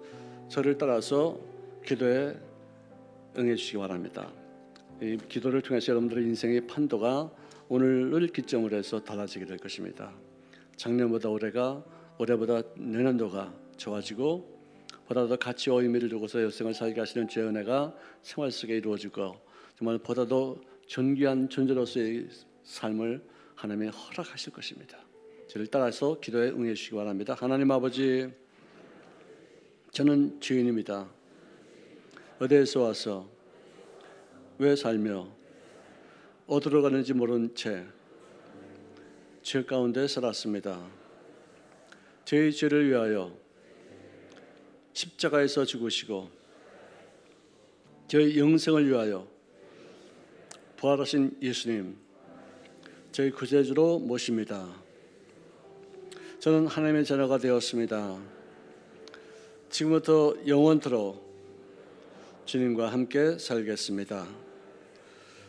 저를 따라서 기도에 응해 주시기 바랍니다. 이 기도를 통해서 여러분들의 인생의 판도가 오늘을 기점으로 해서 달라지게 될 것입니다. 작년보다 올해보다 내년도가 좋아지고 보다 더 가치와 의미를 두고서 여생을 살게 하시는 주의 은혜가 생활 속에 이루어지고 정말 보다 더 존귀한 존재로서의 삶을 하나님이 허락하실 것입니다. 저를 따라서 기도에 응해 주시기 바랍니다. 하나님 아버지, 저는 죄인입니다. 어디에서 와서 왜 살며 어디로 가는지 모른 채 죄 가운데 살았습니다. 제 죄를 위하여 십자가에서 죽으시고 저희 영생을 위하여 부활하신 예수님, 저희 구세주로 모십니다. 저는 하나님의 자녀가 되었습니다. 지금부터 영원토록 주님과 함께 살겠습니다.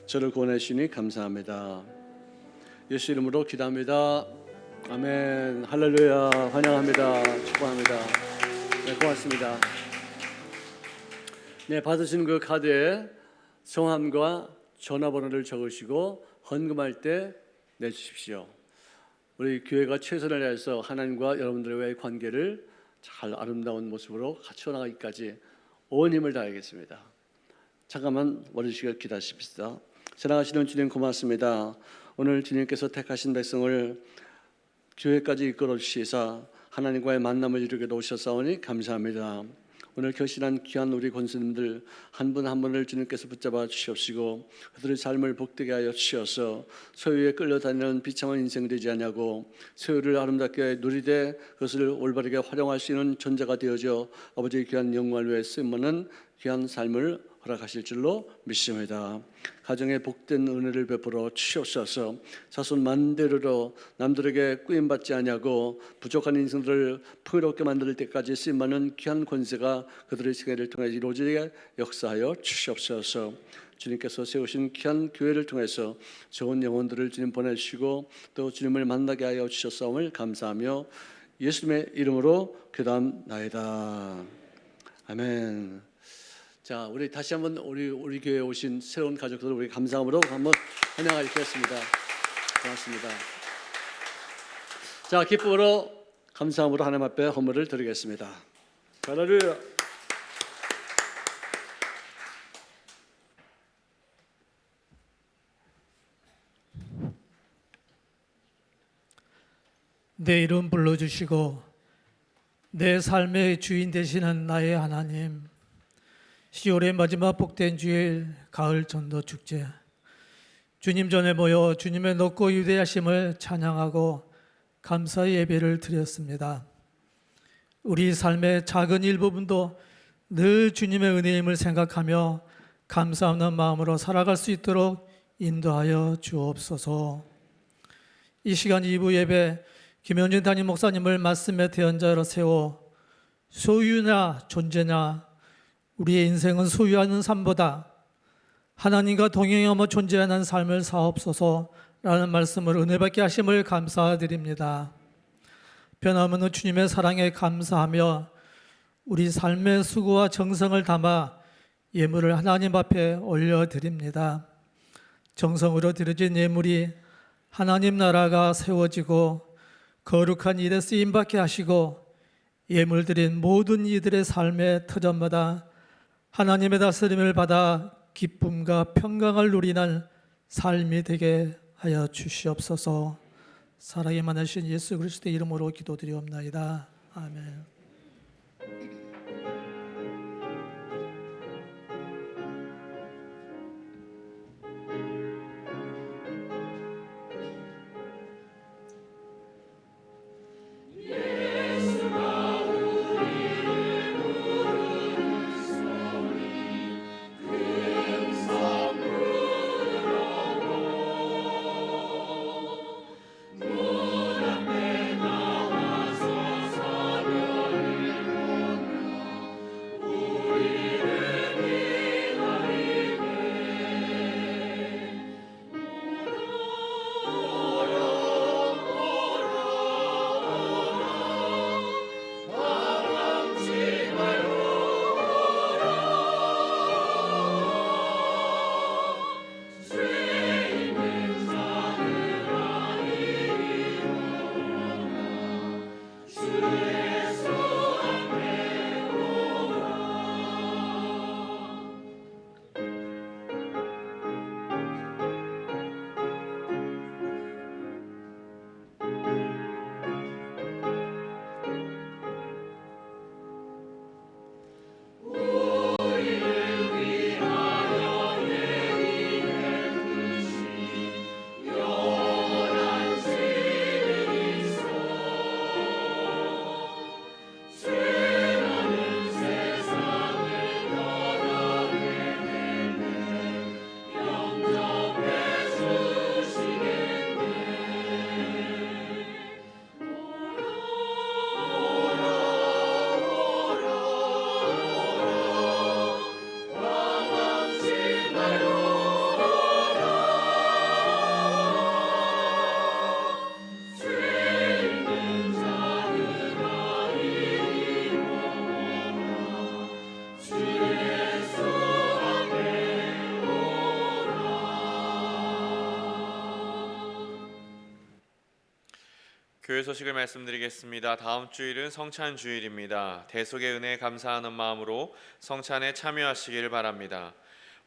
저를 구원해 주시니 감사합니다. 예수 이름으로 기도합니다. 아멘. 할렐루야. 환영합니다. 축복합니다. 네, 고맙습니다. 네, 받으신 그 카드에 성함과 전화번호를 적으시고 헌금할 때 내주십시오. 우리 교회가 최선을 다해서 하나님과 여러분들과의 관계를 잘 아름다운 모습으로 갖춰나가기까지 온 힘을 다하겠습니다. 잠깐만 머리식을 기다리십시다. 사랑하시는 주님 고맙습니다. 오늘 주님께서 택하신 백성을 교회까지 이끌어 주시사 하나님과의 만남을 이루게 도우셨사오니 감사합니다. 오늘 결실한 귀한 우리 권수님들 한 분 한 분을 주님께서 붙잡아 주시옵시고 그들의 삶을 복되게 하여 주시어서 소유에 끌려다니는 비참한 인생 되지 않냐고 소유를 아름답게 누리되 그것을 올바르게 활용할 수 있는 존재가 되어져 아버지의 귀한 영광을 위해 쓰임받는 귀한 삶을 허락하실 줄로 믿습니다. 가정에 복된 은혜를 베풀어 주시옵소서. 자손 만대로 남들에게 꾸임받지 아니하고 부족한 인생들을 풍요롭게 만들 때까지 쓰임받는 귀한 권세가 그들의 생애를 통해 이루어지게 역사하여 주시옵소서. 주님께서 세우신 귀한 교회를 통해서 좋은 영혼들을 주님 보내주시고 또 주님을 만나게 하여 주셨사옴을 감사하며 예수님의 이름으로 기도합나이다. 아멘. 자, 우리 다시 한번 우리 교회에 오신 새로운 가족들을 우리 감사함으로 한번 환영하겠습니다. 고맙습니다. 자, 기쁨으로 감사함으로 하나님 앞에 헌물을 드리겠습니다. 할렐루야. 내 이름 불러주시고 내 삶의 주인 되시는 나의 하나님, 10월의 마지막 복된 주일 가을 전도 축제, 주님 전에 모여 주님의 높고 위대하심을 찬양하고 감사의 예배를 드렸습니다. 우리 삶의 작은 일부분도 늘 주님의 은혜임을 생각하며 감사하는 마음으로 살아갈 수 있도록 인도하여 주옵소서. 이 시간 2부 예배 김현진 담임 목사님을 말씀의 대언자로 세워 소유나 존재나 우리의 인생은 소유하는 삶보다 하나님과 동행하며 존재하는 삶을 사옵소서라는 말씀을 은혜받게 하심을 감사드립니다. 변함없는 주님의 사랑에 감사하며 우리 삶의 수고와 정성을 담아 예물을 하나님 앞에 올려드립니다. 정성으로 드려진 예물이 하나님 나라가 세워지고 거룩한 일에 쓰임받게 하시고 예물 드린 모든 이들의 삶의 터전마다 하나님의 다스림을 받아 기쁨과 평강을 누리는 삶이 되게 하여 주시옵소서. 사랑이 많으신 예수 그리스도의 이름으로 기도드리옵나이다. 아멘. 교회 소식을 말씀드리겠습니다. 다음 주일은 성찬 주일입니다. 대속의 은혜에 감사하는 마음으로 성찬에 참여하시기를 바랍니다.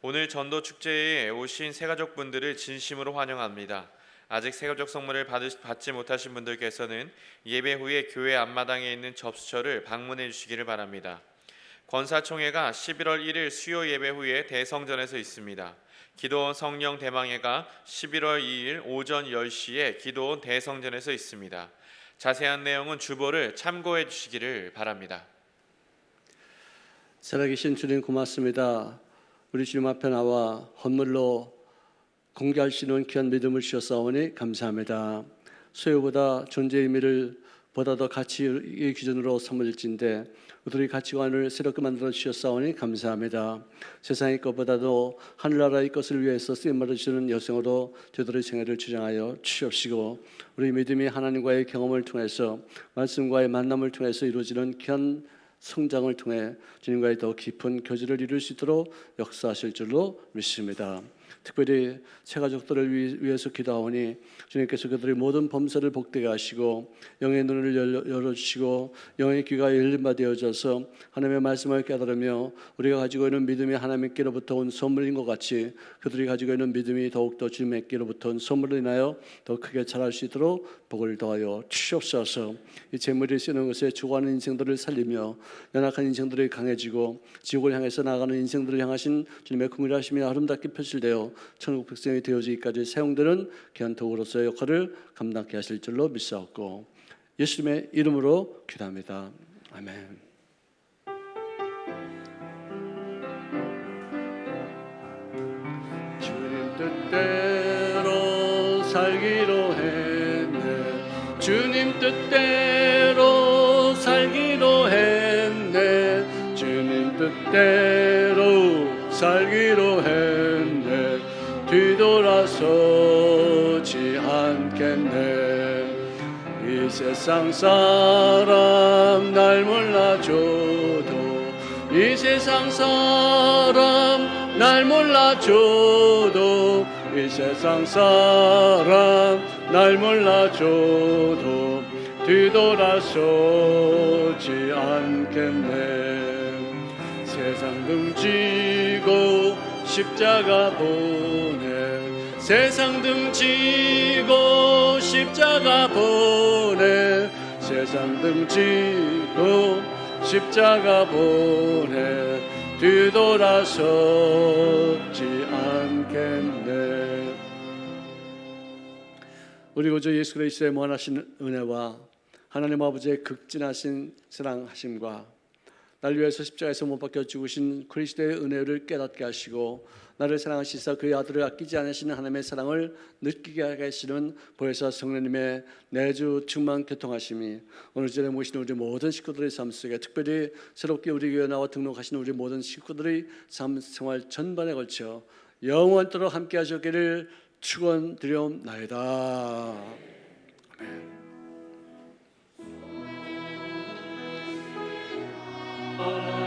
오늘 전도 축제에 오신 새가족분들을 진심으로 환영합니다. 아직 새가족 선물을 받지 못하신 분들께서는 예배 후에 교회 앞마당에 있는 접수처를 방문해 주시기를 바랍니다. 권사총회가 11월 1일 수요 예배 후에 대성전에서 있습니다. 기도원 성령 대망회가 11월 2일 오전 10시에 기도원 대성전에서 있습니다. 자세한 내용은 주보를 참고해 주시기를 바랍니다. 살아계신 주님 고맙습니다. 우리 주님 앞에 나와 헌물로 공개할 수 있는 귀한 믿음을 주셨사오니 감사합니다. 소유보다 존재의 의미를 보다 더 가치의 기준으로 삼을진데 우리의 가치관을 새롭게 만들어 주셨사오니 감사합니다. 세상의 것보다도 하늘나라의 것을 위해서 쓰임받아 주시는 여성으로 저들의 생애를 주장하여 주시옵시고 우리 믿음이 하나님과의 경험을 통해서 말씀과의 만남을 통해서 이루어지는 귀한 성장을 통해 주님과의 더 깊은 교제를 이룰 수 있도록 역사하실 줄로 믿습니다. 특별히 새가족들을 위해서 기도하오니 주님께서 그들의 모든 범사를 복되게 하시고 영의 눈을 열어주시고 영의 귀가 열린 바 되어져서 하나님의 말씀을 깨달으며 우리가 가지고 있는 믿음이 하나님께로부터 온 선물인 것 같이 그들이 가지고 있는 믿음이 더욱더 주님께로부터 온 선물로 인하여 더 크게 자랄 수 있도록 복을 더하여 주시옵소서. 이 재물이 쓰는 것에 주고하는 인생들을 살리며 연약한 인생들이 강해지고 지옥을 향해서 나아가는 인생들을 향하신 주님의 긍휼하심이 아름답게 표출되어 천국 백성이 되어지기까지 사용되는 귀한 도구로서의 역할을 감당케 하실 줄로 믿사옵고 예수님의 이름으로 기도합니다. 아멘. 주님 뜻대로 살기로 했네. 주님 뜻대로 살기로 했네. 주님 뜻대로 살기로 했네. 뒤돌아서지 않겠네. 이 세상 사람 날 몰라줘도 이 세상 사람 날 몰라줘도 이 세상 사람 날 몰라줘도 뒤돌아서지 않겠네. 세상 등지고 십자가 보내. 세상 등지고 십자가 보내. 세상 등지고 십자가 보내. 뒤돌아서지 않겠네. 우리 구주 예수 그리스도의 무한하신 은혜와 하나님 아버지의 극진하신 사랑하심과 날 위해서 십자가에서 못 박혀 죽으신 그리스도의 은혜를 깨닫게 하시고 나를 사랑하시사 그의 아들을 아끼지 않으시는 하나님의 사랑을 느끼게 하게 하시는 보혜사 성령님의 내주 충만 교통하심이 오늘 전에 모신 우리 모든 식구들의 삶 속에 특별히 새롭게 우리 교회 나와 등록하신 우리 모든 식구들의 삶 생활 전반에 걸쳐 영원토록 함께 하셨기를 축원드리옵나이다. 아멘.